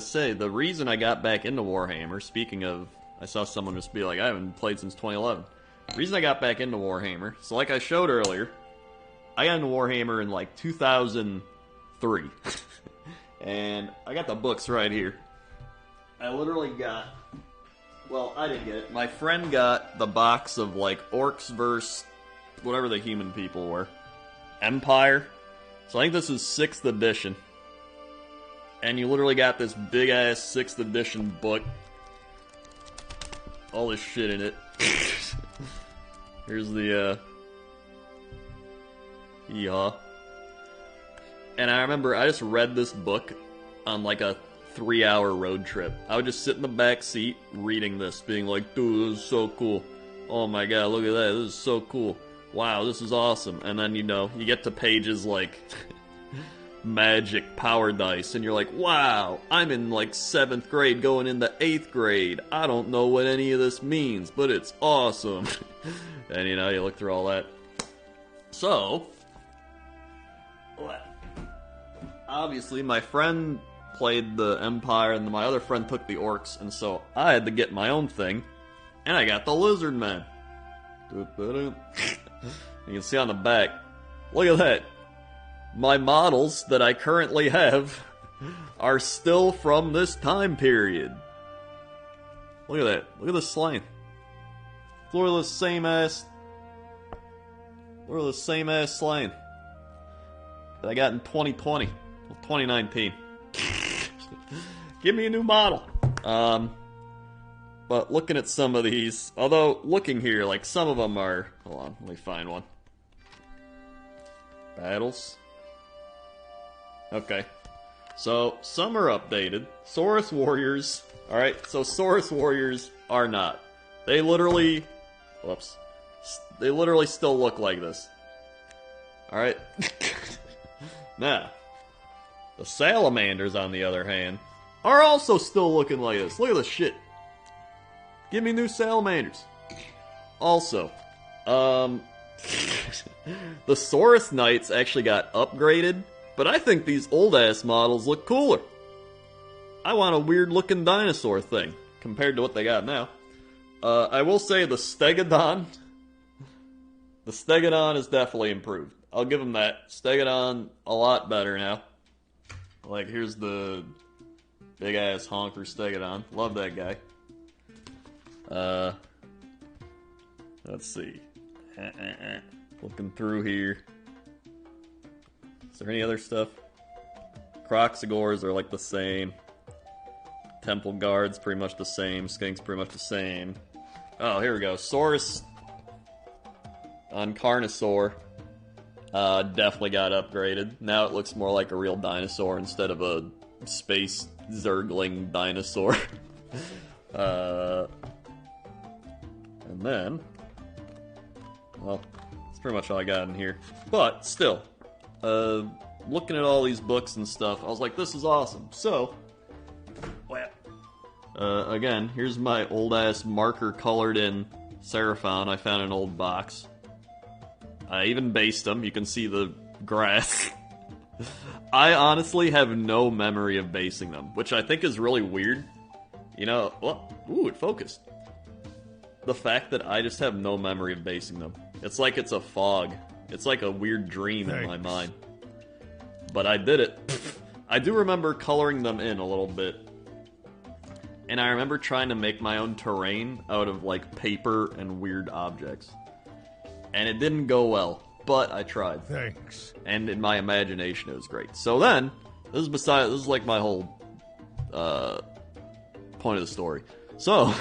say, the reason I got back into Warhammer, speaking of, I saw someone just be like, I haven't played since 2011. The reason I got back into Warhammer, so like I showed earlier, I got into Warhammer in like 2003. And I got the books right here. I literally got, well, I didn't get it. My friend got the box of like Orcs vs. whatever the human people were. Empire. So I think this is 6th edition. And you literally got this big-ass 6th edition book. all this shit in it. Here's the, yeah. And I remember I just read this book on like a 3-hour road trip. I would just sit in the back seat reading this, being like, dude, this is so cool. Oh my god, look at that, this is so cool. Wow, this is awesome. And then, you know, you get to pages like magic power dice, and you're like, wow, I'm in like 7th grade going into 8th grade. I don't know what any of this means, but it's awesome. And, you know, you look through all that. So, obviously, my friend played the Empire, and my other friend took the Orcs, and so I had to get my own thing, and I got the Lizard Men. You can see on the back, look at that. My models that I currently have are still from this time period. Look at that. Look at the slime. Look at the same ass. Look at the same ass slime that I got in 2020. Well, 2019. Give me a new model. But looking at some of these, although looking here, like some of them are. Hold on, let me find one. Battles. Okay. So, some are updated. Saurus Warriors. Alright, so Saurus Warriors are not. They literally. Whoops. They literally still look like this. Alright? Now, the Salamanders, on the other hand, are also still looking like this. Look at this shit. Give me new Salamanders. Also, the Saurus Knights actually got upgraded, but I think these old-ass models look cooler. I want a weird-looking dinosaur thing, compared to what they got now. I will say the Stegodon is definitely improved. I'll give them that. Stegodon, a lot better now. Like, here's the big-ass honker Stegodon. Love that guy. Let's see. Looking through here. Is there any other stuff? Croxagores are like the same. Temple Guard's pretty much the same. Skink's pretty much the same. Oh, here we go. Saurus on Carnosaur definitely got upgraded. Now it looks more like a real dinosaur instead of a space zergling dinosaur. And then, well, that's pretty much all I got in here. But still, looking at all these books and stuff, I was like, this is awesome. So, again, here's my old-ass marker colored in Seraphon I found in an old box. I even based them. You can see the grass. I honestly have no memory of basing them, which I think is really weird. You know, well, ooh, it focused. The fact that I just have no memory of basing them. It's like it's a fog. It's like a weird dream in my mind. But I did it. I do remember coloring them in a little bit. And I remember trying to make my own terrain out of, like, paper and weird objects. And it didn't go well, but I tried. Thanks. And in my imagination, it was great. So then, this is like my whole point of the story. So,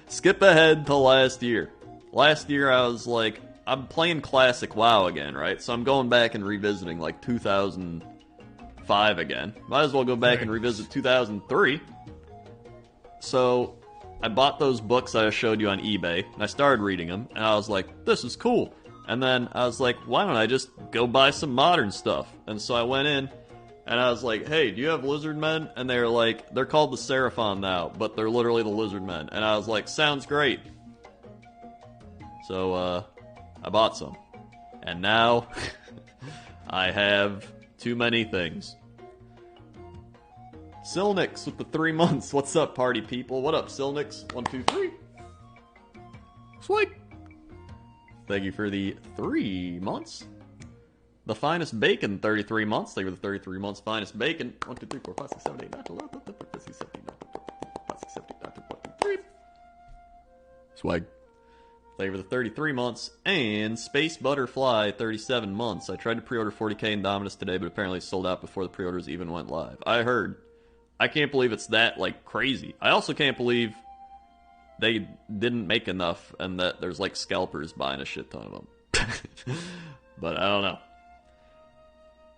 skip ahead to last year. Last year, I was like, I'm playing Classic WoW again, right? So I'm going back and revisiting, like, 2005 again. Might as well go back and revisit 2003. So, I bought those books I showed you on eBay, and I started reading them, and I was like, this is cool. And then I was like, why don't I just go buy some modern stuff? And so I went in, and I was like, hey, do you have lizard men? And they were like, they're called the Seraphon now, but they're literally the lizard men. And I was like, sounds great. So, I bought some. And now, I have too many things. Silnix with the 3 months. What's up, party people? What up, Silnix? 1, 2, 3. Sweet. Thank you for the 3 months. The finest bacon, 33 months. Thank you for the 33 months finest bacon. 1, 2, 3, 4, 5, 6, 7, 8, 9, 10, 11, 12, 13, 14, 15, 16, 17, 18, 19, 20, 21, 22, 23. Swag. Thank you for the 33 months. And Space Butterfly, 37 months. I tried to pre-order 40k Indominus today, but apparently it sold out before the pre-orders even went live. I heard. I can't believe it's that, like, crazy. I also can't believe they didn't make enough and that there's like scalpers buying a shit ton of them. But I don't know.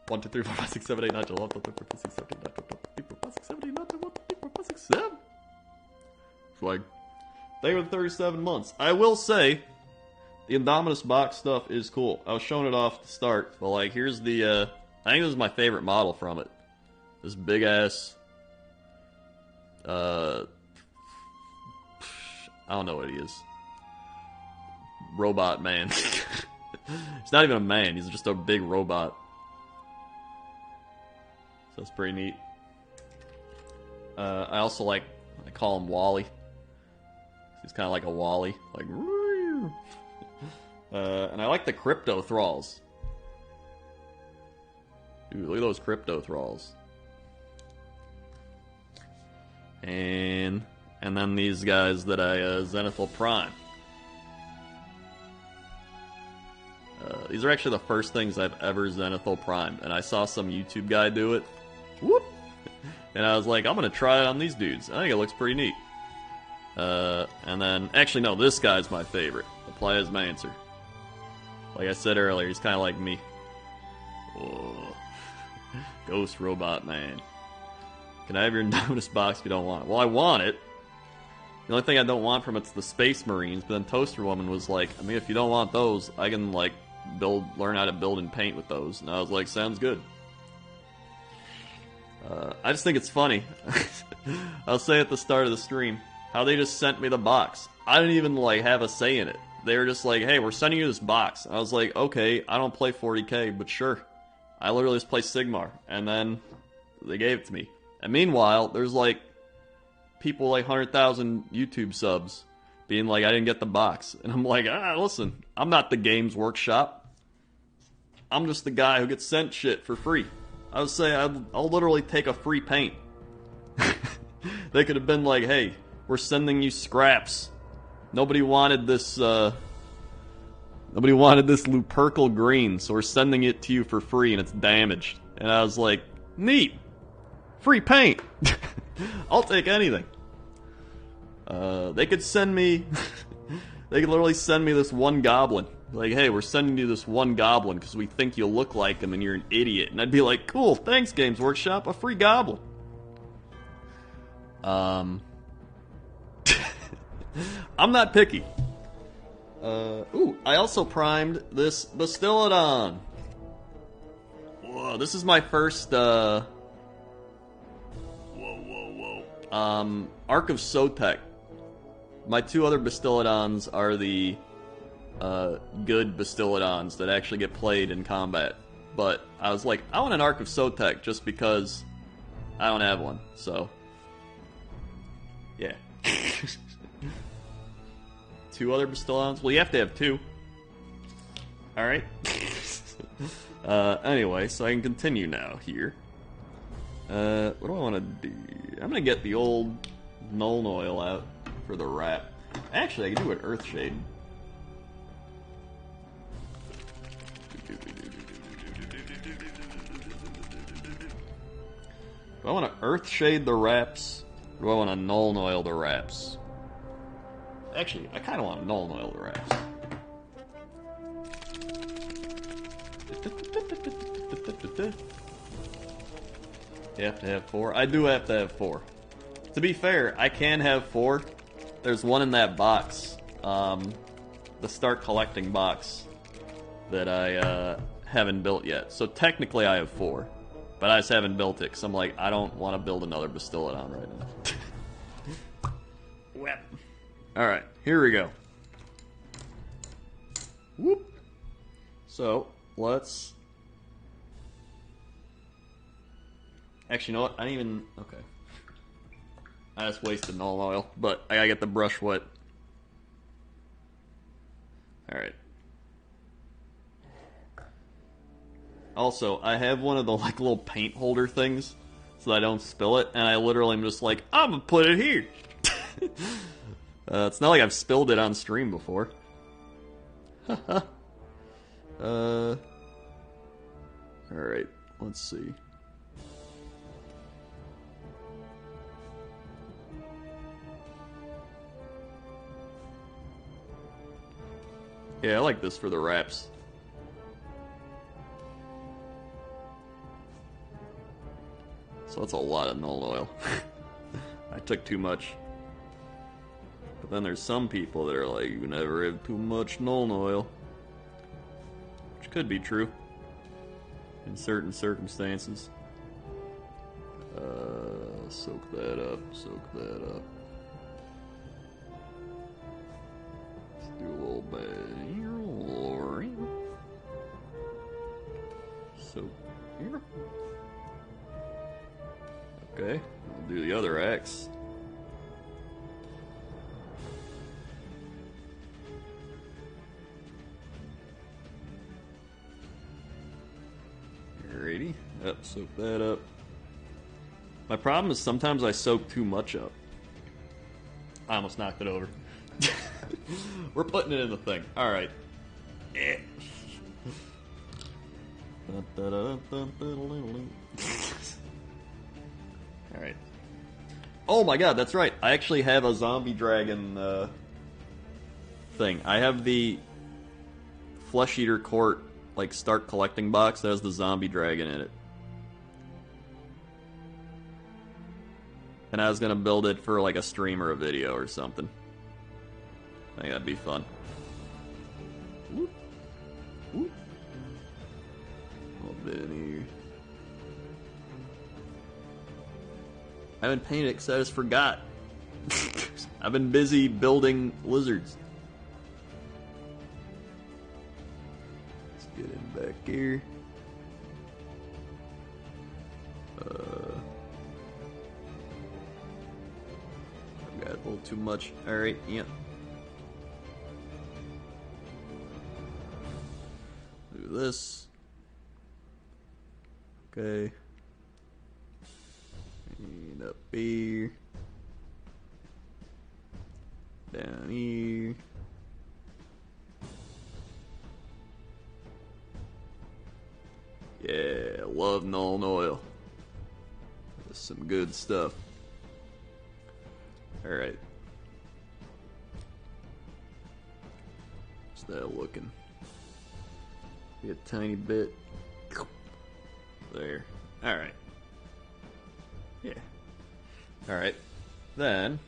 1, 2, 3, 4, 5, 6, 7, 8, 9, 10, 11, 12, 13, 14, 15, 16, 17, 18, 19, 20, 21, 22, 23, 24, 25, 26, 27, 28, 29, 30, 31, 32, 33, 34, 35, 36, 37. Swag. They were 37 months. I will say, the Indominus box stuff is cool. I was showing it off to start, but like, here's the, I think this is my favorite model from it. This big ass, I don't know what he is. Robot man. He's not even a man, he's just a big robot. So that's pretty neat. I also like, I call him Wally. He's kind of like a Wally. Like, and I like the crypto thralls. Dude, look at those crypto thralls. And then these guys that I Zenithal Prime. These are actually the first things I've ever Zenithal Primed, and I saw some YouTube guy do it. Whoop! And I was like, I'm gonna try it on these dudes. I think it looks pretty neat. And then, actually no, this guy's my favorite. The Plasmancer. Like I said earlier, he's kind of like me. Oh. Ghost Robot Man. Can I have your Indominus box if you don't want it? Well, I want it. The only thing I don't want from it's the Space Marines, but then Toaster Woman was like, I mean, if you don't want those, I can, like, learn how to build and paint with those. And I was like, sounds good. I just think it's funny. I'll say at the start of the stream, how they just sent me the box. I didn't even, like, have a say in it. They were just like, hey, we're sending you this box. And I was like, okay, I don't play 40k, but sure. I literally just play Sigmar. And then they gave it to me. And meanwhile, there's, like, people like 100,000 YouTube subs being like, I didn't get the box. And I'm like, listen, I'm not the Games Workshop. I'm just the guy who gets sent shit for free. I would say I'll literally take a free paint. They could have been like, hey, we're sending you scraps. Nobody wanted this Lupercal green, so we're sending it to you for free and it's damaged. And I was like, neat. Free paint. I'll take anything. They could send me they could literally send me this one goblin. Like, hey, we're sending you this one goblin because we think you'll look like him and you're an idiot. And I'd be like, cool, thanks, Games Workshop, a free goblin. I'm not picky. Ooh, I also primed this Bastillodon. Whoa, this is my first, Ark of Sotek. My two other Bastillodons are the good Bastillodons that actually get played in combat. But I was like, I want an Ark of Sotek just because I don't have one. So, yeah. Two other Bastillodons? Well, you have to have two. Alright. Anyway, so I can continue now here. What do I want to do? I'm gonna get the old Null Oil out for the wrap. Actually, I can do an Earthshade. Do I want to Earthshade the wraps? Or do I want to Null Oil the wraps? Actually, I kind of want to Null Oil the wraps. You have to have 4. I do have to have 4. To be fair, I can have 4. There's one in that box, the Start Collecting box, that I haven't built yet. So technically I have 4, but I just haven't built it because I'm like, I don't want to build another Bastillodon right now. Wet. Alright, here we go. Whoop. So, let's... Actually, you know what? I didn't even... Okay. I just wasted Null Oil, but I gotta get the brush wet. Alright. Also, I have one of the like little paint holder things so that I don't spill it, and I literally am just like, I'm gonna put it here! It's not like I've spilled it on stream before. Alright, let's see. Yeah, I like this for the wraps. So that's a lot of null oil. I took too much. But then there's some people that are like, you never have too much null oil. Which could be true. In certain circumstances. Soak that up, soak that up. Let's do a little bit here, a little here. Soak here. Okay, we'll do the other axe. Alrighty, yep, soak that up. My problem is sometimes I soak too much up. I almost knocked it over. We're putting it in the thing. Alright. Alright. Oh my god, that's right. I actually have a zombie dragon thing. I have the Flesh Eater Court like start collecting box that has the zombie dragon in it. And I was gonna build it for like a stream or a video or something. I think that'd be fun. Whoop. Whoop. A little bit in here. I haven't painted it because I just forgot. I've been busy building lizards. Let's get him back here. I've got a little too much. Alright, yeah. Do this. Okay. And up here. Down here. Yeah, love null oil. That's some good stuff. Alright. How's that looking? Be a tiny bit. There. Alright. Yeah. Alright. Then.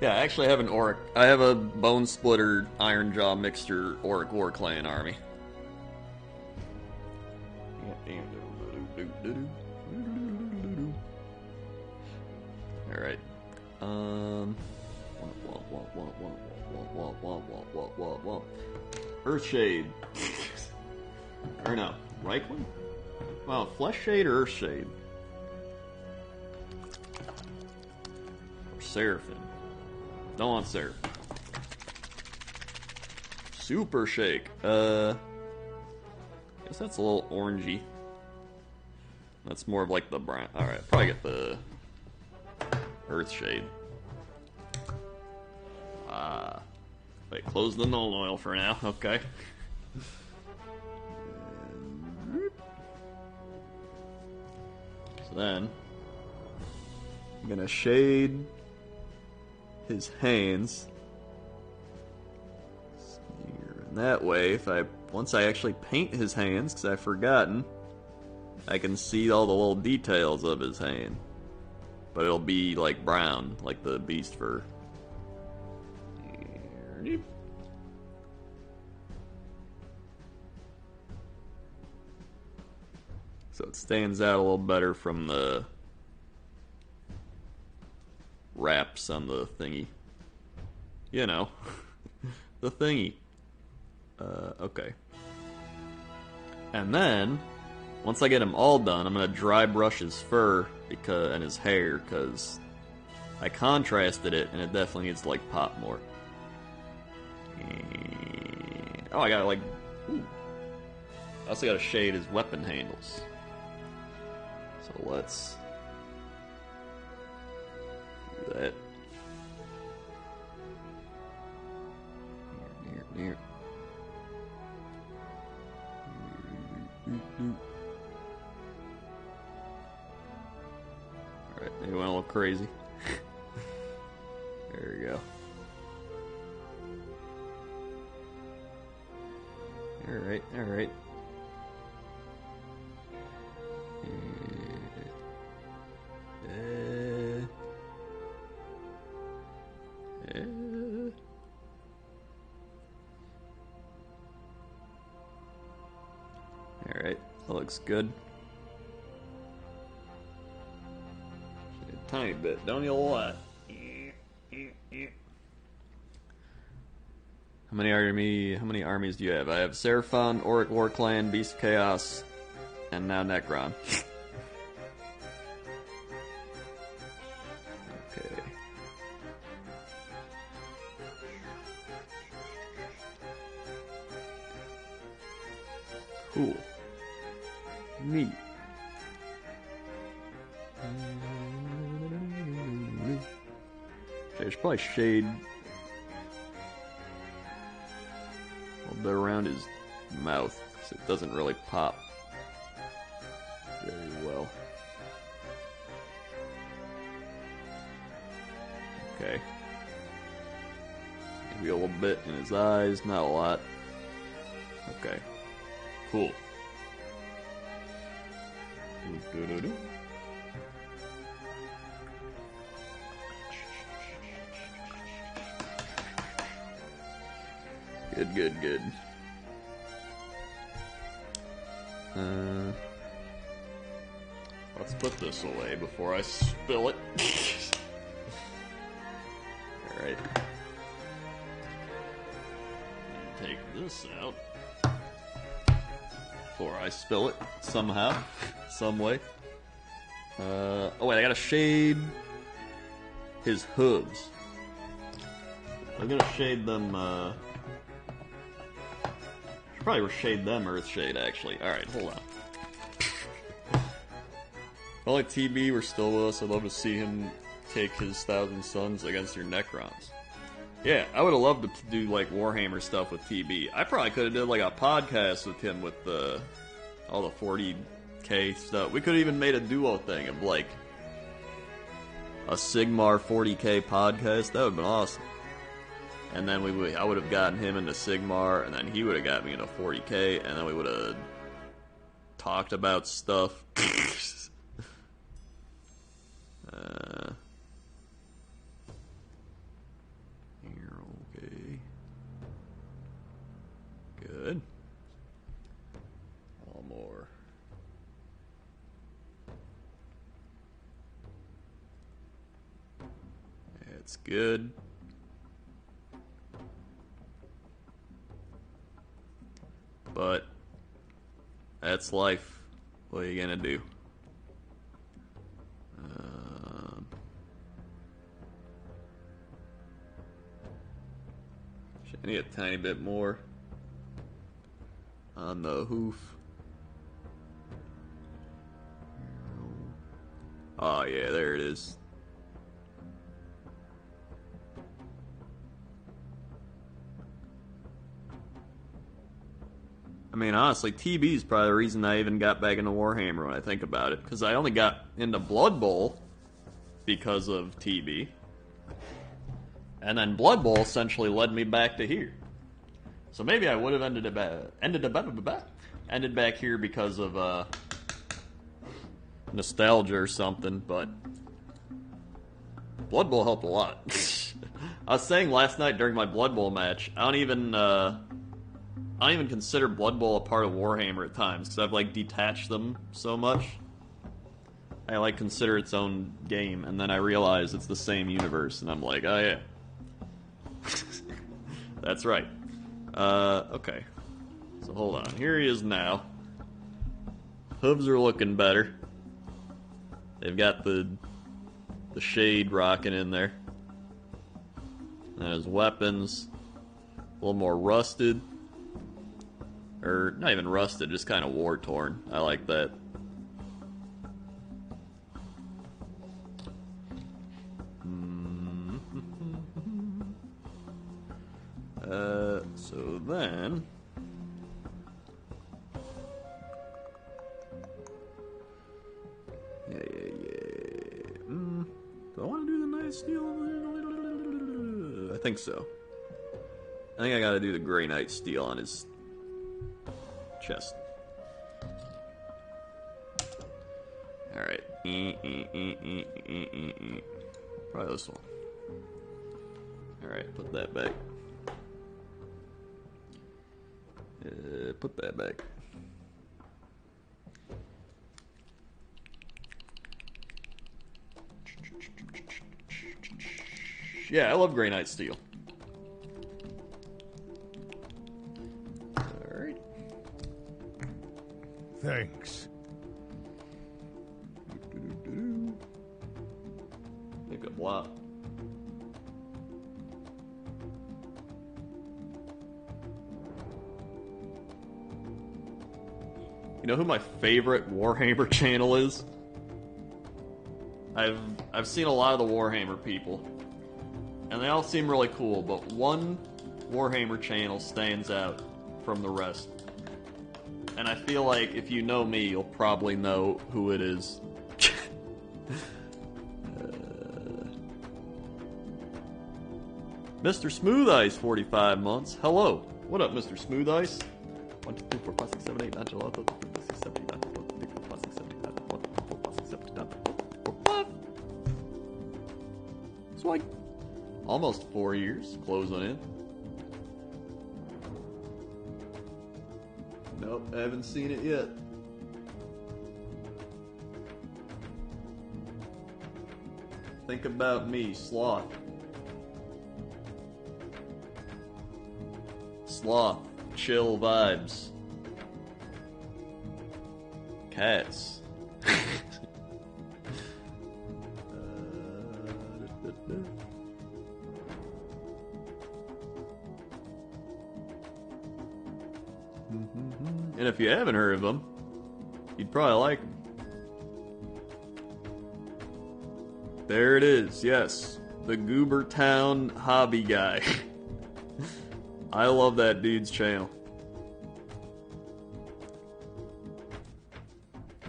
Yeah, I actually have an Auric. I have a Bone Splitter, Iron Jaw Mixture, Auric War Clan army. Alright. Earthshade. Or no, Reichland? Wow, Fleshshade or Earthshade? Or Seraphim? Don't want Seraphim. Super Shake. Guess that's a little orangey. That's more of like the brown. Alright, probably get the Earthshade. Wait, close the null oil for now. Okay. So then, I'm gonna shade his hands. And that way, if once I actually paint his hands, because I've forgotten, I can see all the little details of his hand. But it'll be like brown, like the beast fur. So it stands out a little better from the wraps on the thingy. You know, the thingy. Okay. And then, once I get him all done, I'm gonna dry brush his fur and his hair, because I contrasted it, and it definitely needs to like pop more. And, oh, I gotta like. Ooh. I also gotta shade his weapon handles. So let's do that. Near. Alright, maybe We went a little crazy. There we go. Alright, alright. Alright, that looks good. A tiny bit, don't need a lot. How many armies do you have? I have Seraphon, Auric War Clan, Beast of Chaos, and now Necron. Okay. Cool. Neat. Okay, I should probably shade a little bit around his mouth, because it doesn't really pop very well. Okay. Maybe a little bit in his eyes, not a lot. Okay. Cool. Good, good, good. Let's put this away before I spill it. Alright. Take this out before I spill it somehow, some way. Oh wait, I gotta shade his hooves. I'm gonna shade them, should probably shade them Earth Shade, actually. Alright, hold on. If only TB were still with us, I'd love to see him take his 1,000 Suns against your Necrons. Yeah, I would have loved to do, like, Warhammer stuff with TB. I probably could have did, like, a podcast with him with all the 40k stuff. We could have even made a duo thing of, like, a Sigmar 40k podcast. That would have been awesome. And then I would have gotten him into Sigmar, and then he would have got me into 40k, and then we would have talked about stuff. Here, okay. Good. One more. It's good. But that's life. What are you gonna do? I need a tiny bit more on the hoof. Oh yeah, there it is. I mean, honestly, TB is probably the reason I even got back into Warhammer when I think about it. Because I only got into Blood Bowl because of TB. And then Blood Bowl essentially led me back to here. So maybe I would have ended back here because of nostalgia or something, but Blood Bowl helped a lot. I was saying last night during my Blood Bowl match, I don't even consider Blood Bowl a part of Warhammer at times, because I've, like, detached them so much. I, like, consider its own game, and then I realize it's the same universe, and I'm like, oh yeah. That's right. Okay. So hold on. Here he is now. Hooves are looking better. They've got the shade rocking in there. And his weapons, a little more rusted. Or, not even rusted, just kind of war-torn. I like that. So then... Yeah. Steel. I think so. I think I gotta do the Grey Knight Steel on his chest. Alright. Probably this one. Alright, put that back. Put that back. Yeah, I love Grey Knight Steel. Alright. Thanks. Make a block. You know who my favorite Warhammer channel is? I've seen a lot of the Warhammer people, and they all seem really cool, but one Warhammer channel stands out from the rest. And I feel like if you know me, you'll probably know who it is. Mr. Smooth Ice, 45 months. Hello. What up, Mr. Smooth Ice? 1, 2, 3, 4, 5, 6, 7, 8, 9, 10, 11, 12, 13, 14, 15, 16, 17, 18, 19, 20, 21, 22, 23, 24, 25, 26, 27, 28, 29, 30, 31, 32, 33, 34, 35. It's like almost 4 years closing in. Nope, I haven't seen it yet. Think about me, Sloth. Sloth, chill vibes. Cats. And if you haven't heard of them, you'd probably like them. There it is, yes. The Goobertown Hobby Guy. I love that dude's channel.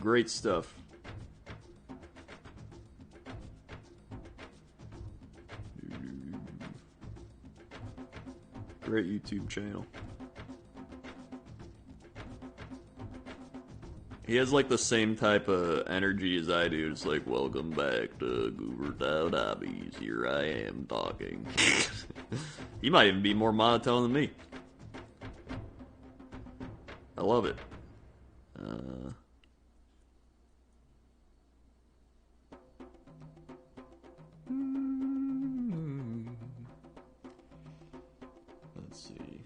Great stuff. Great YouTube channel. He has like the same type of energy as I do. It's like, welcome back to Goobertown Hobbies. Here I am talking. He might even be more monotone than me. I love it. Let's see.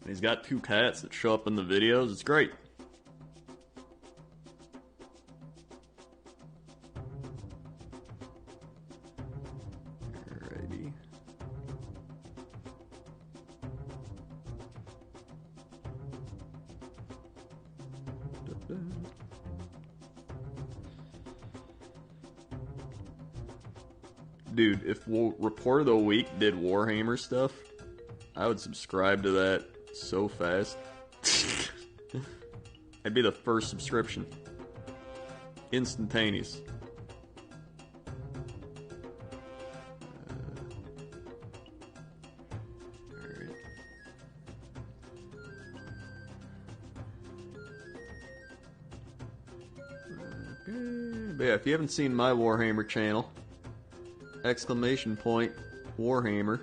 He's got 2 cats that show up in the videos. It's great. Alrighty. Dude, if Report of the Week did Warhammer stuff, I would subscribe to that so fast. I'd be the first subscription. Instantaneous. Alright. Okay. But yeah, if you haven't seen my Warhammer channel, exclamation point Warhammer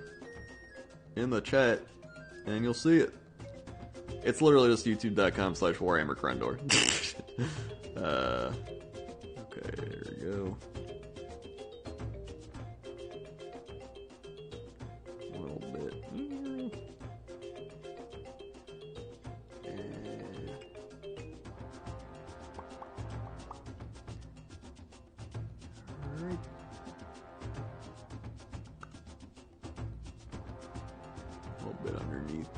in the chat, and you'll see it. It's literally just youtube.com/Warhammer Crendor. Okay, there we go. A little bit. Alright. A little bit underneath.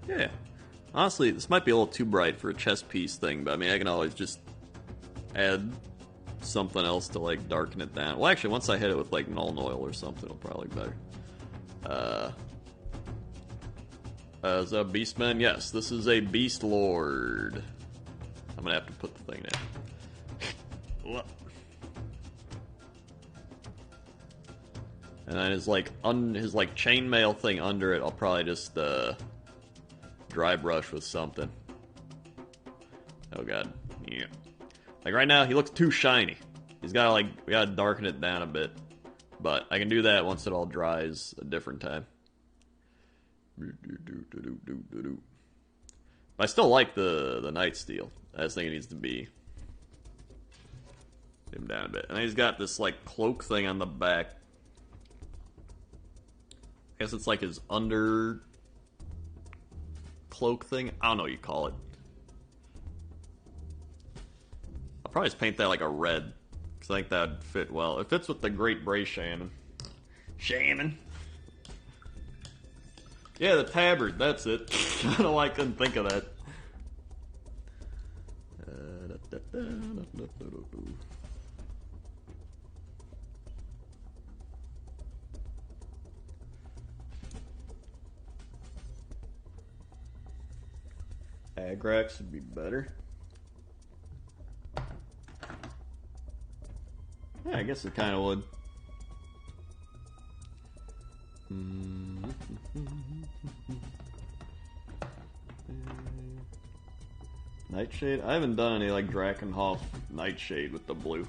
Yeah. Honestly, this might be a little too bright for a chest piece thing, but I mean, I can always just add something else to, like, darken it down. Well, actually, once I hit it with, like, Null Oil or something, it'll probably be better. Is that a Beastman? Yes, this is a Beast Lord. I'm gonna have to put the thing down. And then his like chainmail thing under it, I'll probably just dry brush with something. Oh god, yeah. Like right now, he looks too shiny. He's gotta we gotta darken it down a bit, but I can do that once it all dries a different time. But I still like the Night Steel. I just think it needs to be dimmed down a bit. And he's got this like cloak thing on the back. I guess it's like his under cloak thing. I don't know what you call it. I'll probably just paint that like a red, because I think that'd fit well. It fits with the Great Bray Shaman. Shaman. Yeah, the tabard, that's it. I don't know why I couldn't think of that. Agrax would be better. Yeah, I guess it kind of would. Nightshade? I haven't done any like Drakenhof Nightshade with the blue.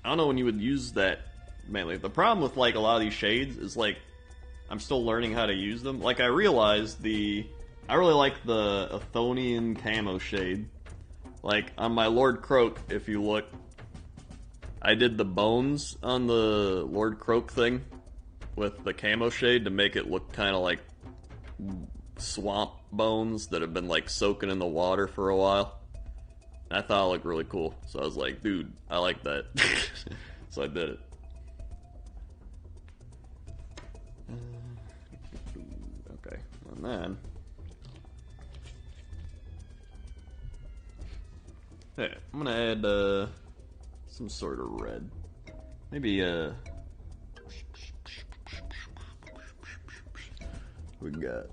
I don't know when you would use that mainly. The problem with like a lot of these shades is like I'm still learning how to use them. Like I realized I really like the Athonian camo shade. Like on my Lord Croak, if you look, I did the bones on the Lord Croak thing with the camo shade to make it look kind of like swamp bones that have been like soaking in the water for a while. And I thought it looked really cool, so I was like, dude, I like that. So I did it. Okay, and then hey, I'm gonna add some sort of red. Maybe we got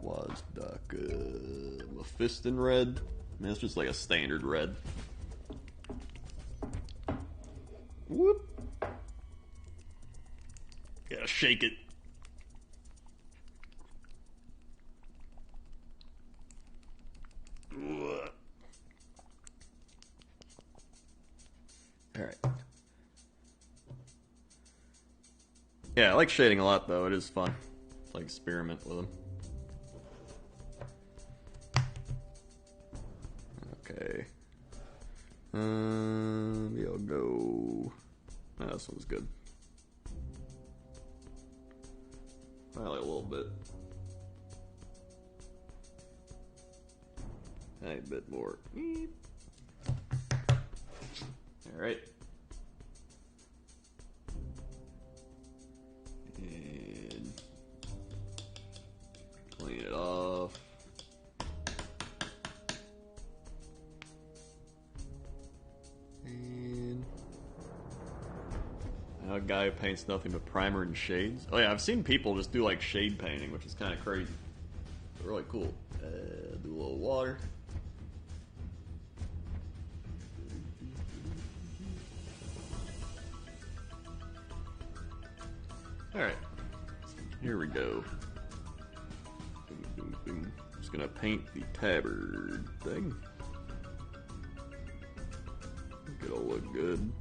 Wasdaka Mephiston red. I mean, it's just like a standard red. Whoop. Gotta shake it. Alright. Yeah, I like shading a lot though, it is fun. It's like experiment with them. Okay. Maybe I'll go. Oh, this one's good. Probably a little bit. A bit more. Alright. And clean it off. And now a guy who paints nothing but primer and shades. Oh yeah, I've seen people just do like shade painting, which is kind of crazy. But really cool. Do a little water. Alright, here we go. Just gonna paint the tabard thing. It'll look good.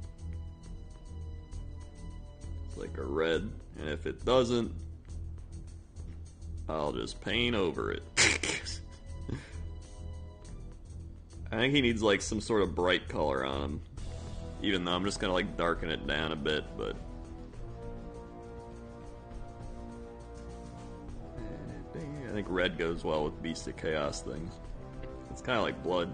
It's like a red, and if it doesn't, I'll just paint over it. I think he needs like some sort of bright color on him. Even though I'm just gonna like darken it down a bit, but I think red goes well with Beast of Chaos things. It's kind of like blood.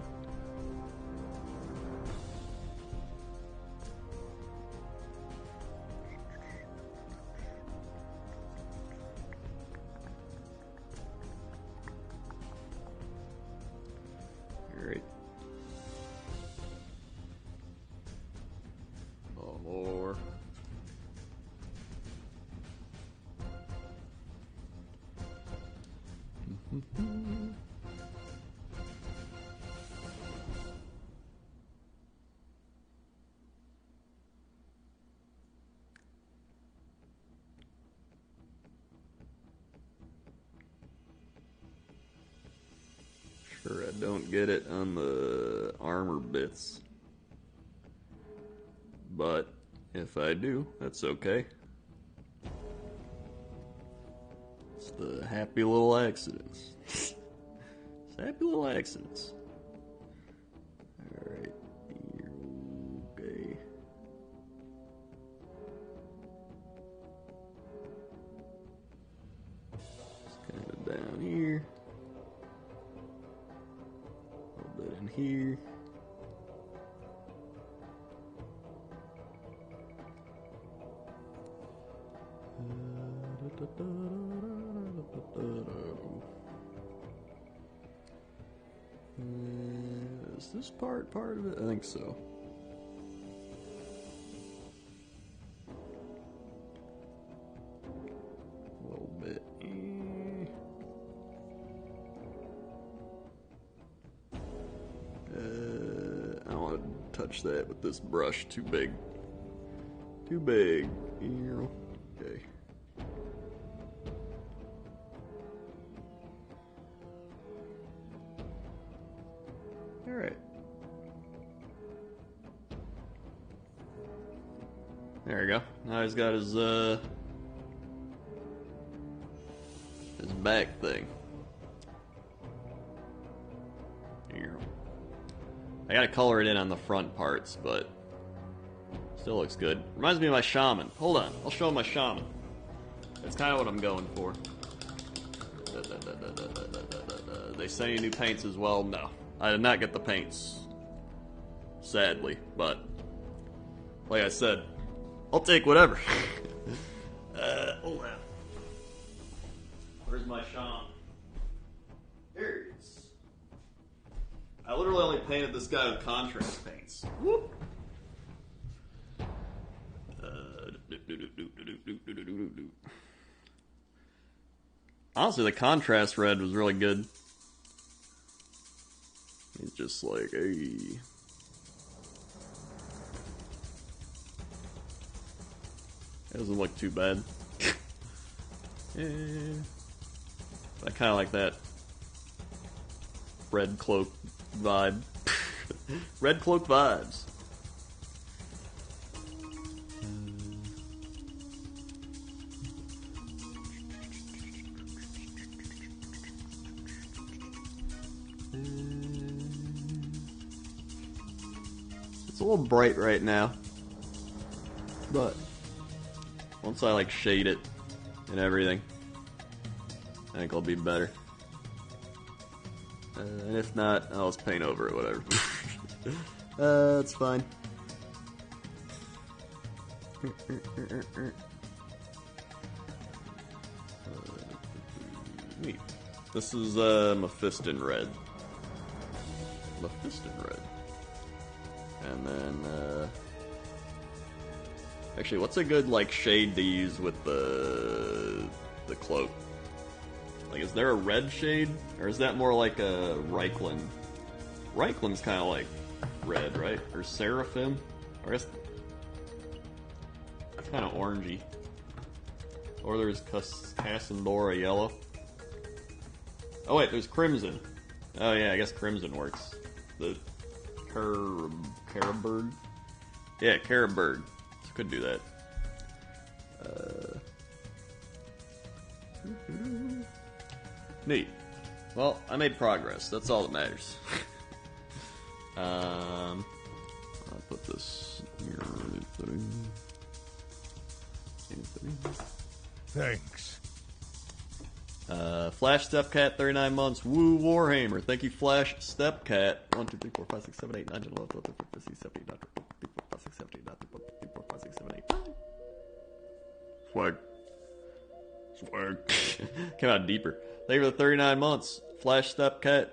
Alright. A little more. I don't get it on the armor bits. But if I do, that's okay. It's the happy little accidents. It's happy little accidents. Alright. Okay. It's kind of down here. A little bit in here. Is this part of it? I think so. A little bit. I don't want to touch that with this brush. Too big. Too big. Okay. Alright. There we go. Now he's got his back thing. Here. I gotta color it in on the front parts, but still looks good. Reminds me of my shaman. Hold on, I'll show my shaman. That's kind of what I'm going for. They send you new paints as well? No. I did not get the paints. Sadly, but like I said, I'll take whatever. Hold on. Where's my shaman? Here he is. I literally only painted this guy with contrast paints. Whoop! Honestly, the contrast red was really good. He's just like, hey. It doesn't look too bad. Yeah. I kind of like that red cloak vibe. Red cloak vibes. It's a little bright right now, but once I like shade it and everything, I think I'll be better. And if not, I'll just paint over it, whatever. That's fine. Neat. This is Mephiston red. Mephiston red. And then, actually, what's a good, like, shade to use with the cloak? Like, is there a red shade? Or is that more like a Reichland? Reichland's kind of like red, right? Or Seraphim? Or it's kind of orangey. Or there's Cassandora yellow. Oh wait, there's Crimson. Oh yeah, I guess Crimson works. The Caribird? Yeah, Caribird. So could do that. Neat. Well, I made progress. That's all that matters. I'll put this here. Thanks. Flash Stepcat, 39 months. Woo Warhammer. Thank you, Flash Stepcat. 1, 2, 3, 4, 5, 6, 7, 8, 9, 10, 11, 12, 13, 14, 15, 16, 17, 18, 19, 20, 21, 22, 23, 24, 25, 26, 27, 28, 29, 30, 31, 32, 33, 34, 35, 36, 37, 38. Swag. Swag. Came out deeper. Thank you for the 39 months. Flash Stepcat.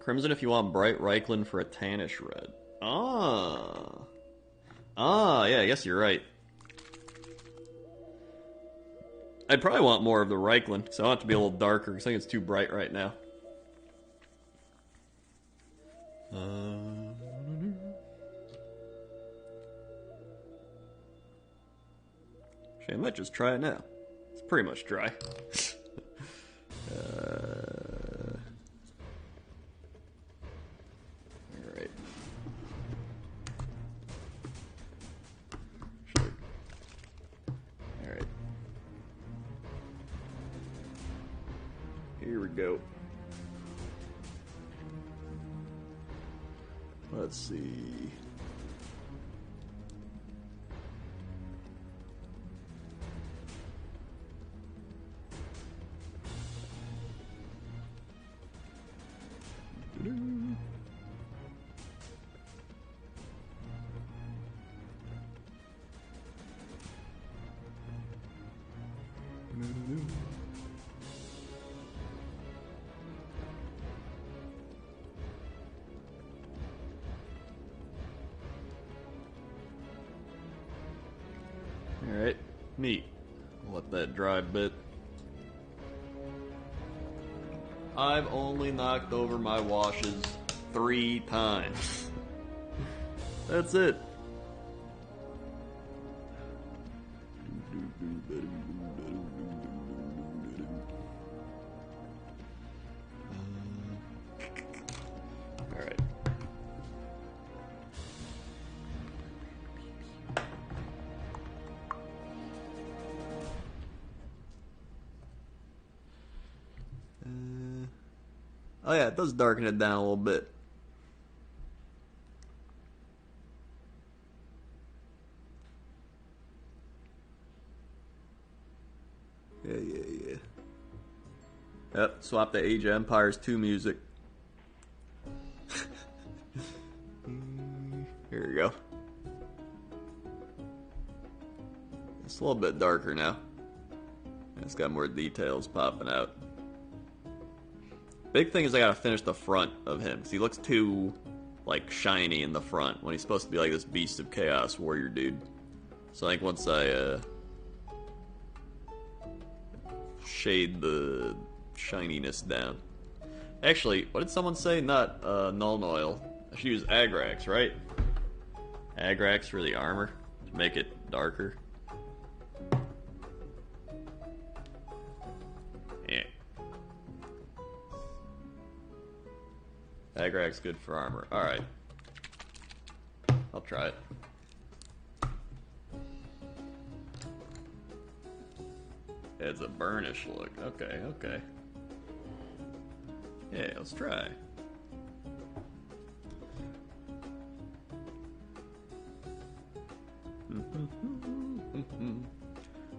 Crimson if you want bright Reichland for a tannish red. Ah, yeah, I guess you're right. I'd probably want more of the Reichland, so I want it to be a little darker, because I think it's too bright right now. Actually, I might just try it now. It's pretty much dry. go. Let's see. Alright, neat. I'll let that dry a bit. I've only knocked over my washes 3 times. That's it. Alright. Oh yeah, it does darken it down a little bit. Yeah. Yep, swap the Age of Empires 2 music. Here we go. It's a little bit darker now. It's got more details popping out. Big thing is I gotta finish the front of him, because he looks too, like, shiny in the front, when he's supposed to be like this Beast of Chaos warrior dude. So I think once I, shade the shininess down. Actually, what did someone say? Not, Null Oil. I should use Agrax, right? Agrax for the armor, to make it darker. Yeah. Agrax good for armor. Alright. I'll try it. It's a burnish look. Okay. Yeah, let's try.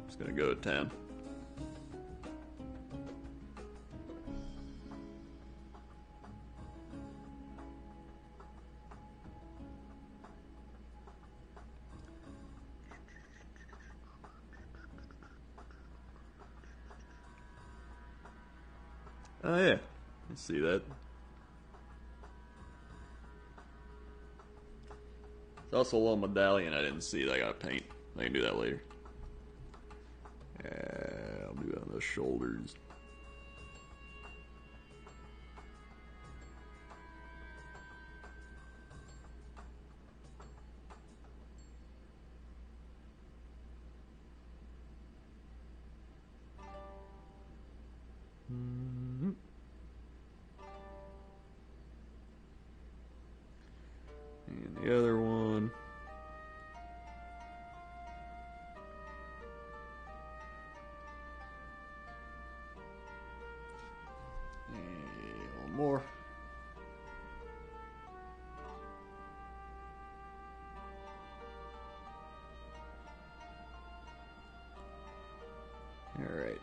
Just gonna go to town. Oh yeah, I see that. There's also a little medallion I didn't see that I gotta paint. I can do that later. Yeah, I'll do it on the shoulders. And the other one. And one more. All right.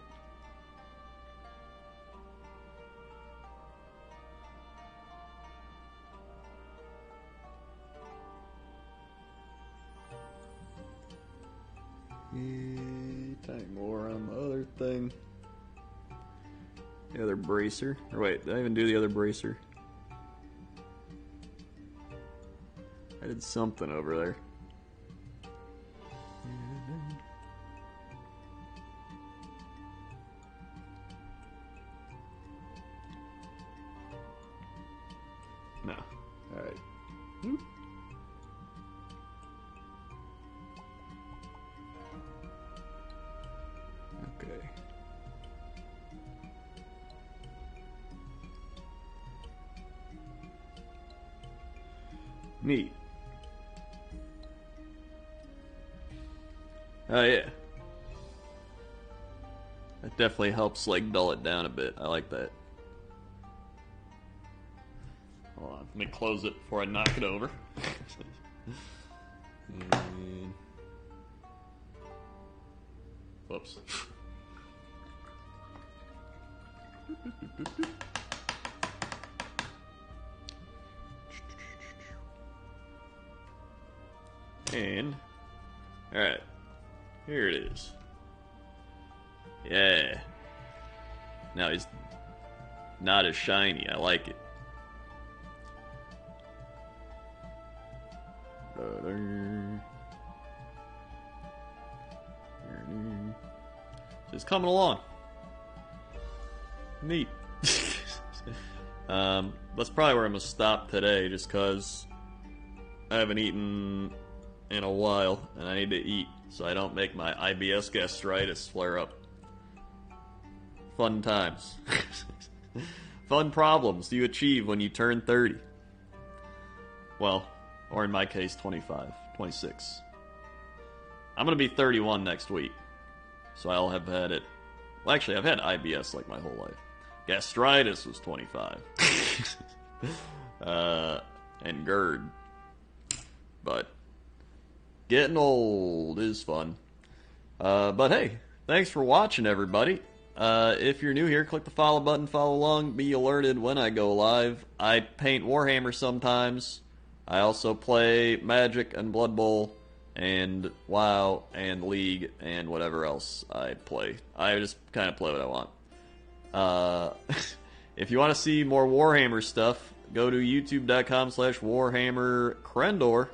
Tying more on the other thing. The other bracer. Or wait, did I even do the other bracer? I did something over there. No. Alright. Oop. Okay. Neat. Oh yeah. That definitely helps like dull it down a bit. I like that. Let me close it before I knock it over. And... Whoops. And, alright, here it is. Yeah. Now he's not as shiny, I like it. Just coming along. Neat. That's probably where I'm gonna stop today, just cause I haven't eaten in a while, and I need to eat so I don't make my IBS gastritis flare up. Fun times. Fun problems you achieve when you turn 30. Well, or in my case, 25, 26. I'm gonna be 31 next week, so I'll have had it. Well, actually, I've had IBS like my whole life. Gastritis was 25. And GERD. But getting old is fun. But hey, thanks for watching, everybody. If you're new here, click the follow button, follow along, be alerted when I go live. I paint Warhammer sometimes. I also play Magic and Blood Bowl and WoW and League and whatever else I play. I just kind of play what I want. If you want to see more Warhammer stuff, go to youtube.com/WarhammerKrendor,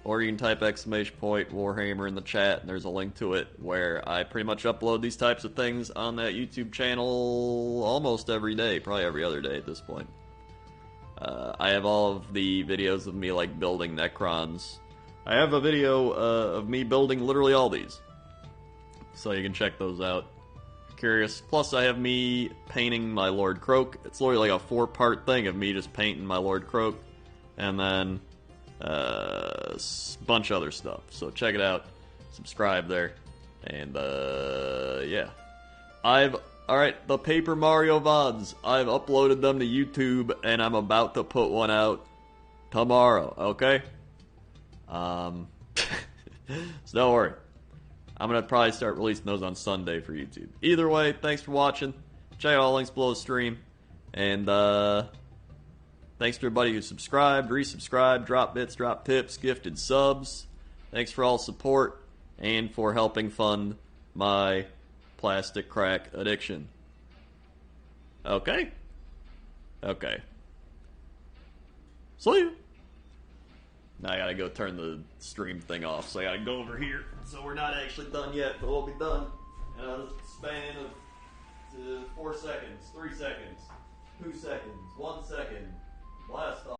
or you can type !Warhammer in the chat, and there's a link to it where I pretty much upload these types of things on that YouTube channel almost every day, probably every other day at this point. I have all of the videos of me like building Necrons. I have a video of me building literally all these, so you can check those out. Curious. Plus, I have me painting my Lord Croak. It's literally like a 4-part thing of me just painting my Lord Croak, and then a bunch of other stuff. So check it out. Subscribe there, and yeah. Alright, the Paper Mario VODs. I've uploaded them to YouTube, and I'm about to put one out tomorrow. Okay. So don't worry. I'm going to probably start releasing those on Sunday for YouTube. Either way, thanks for watching. Check out all the links below the stream. And thanks to everybody who subscribed, resubscribed, dropped bits, dropped tips, gifted subs. Thanks for all the support and for helping fund my plastic crack addiction. Okay? Okay. See you. Now I gotta go turn the stream thing off, so I gotta go over here. So we're not actually done yet, but we'll be done in a span of 4 seconds, 3 seconds, 2 seconds, 1 second. Blast off.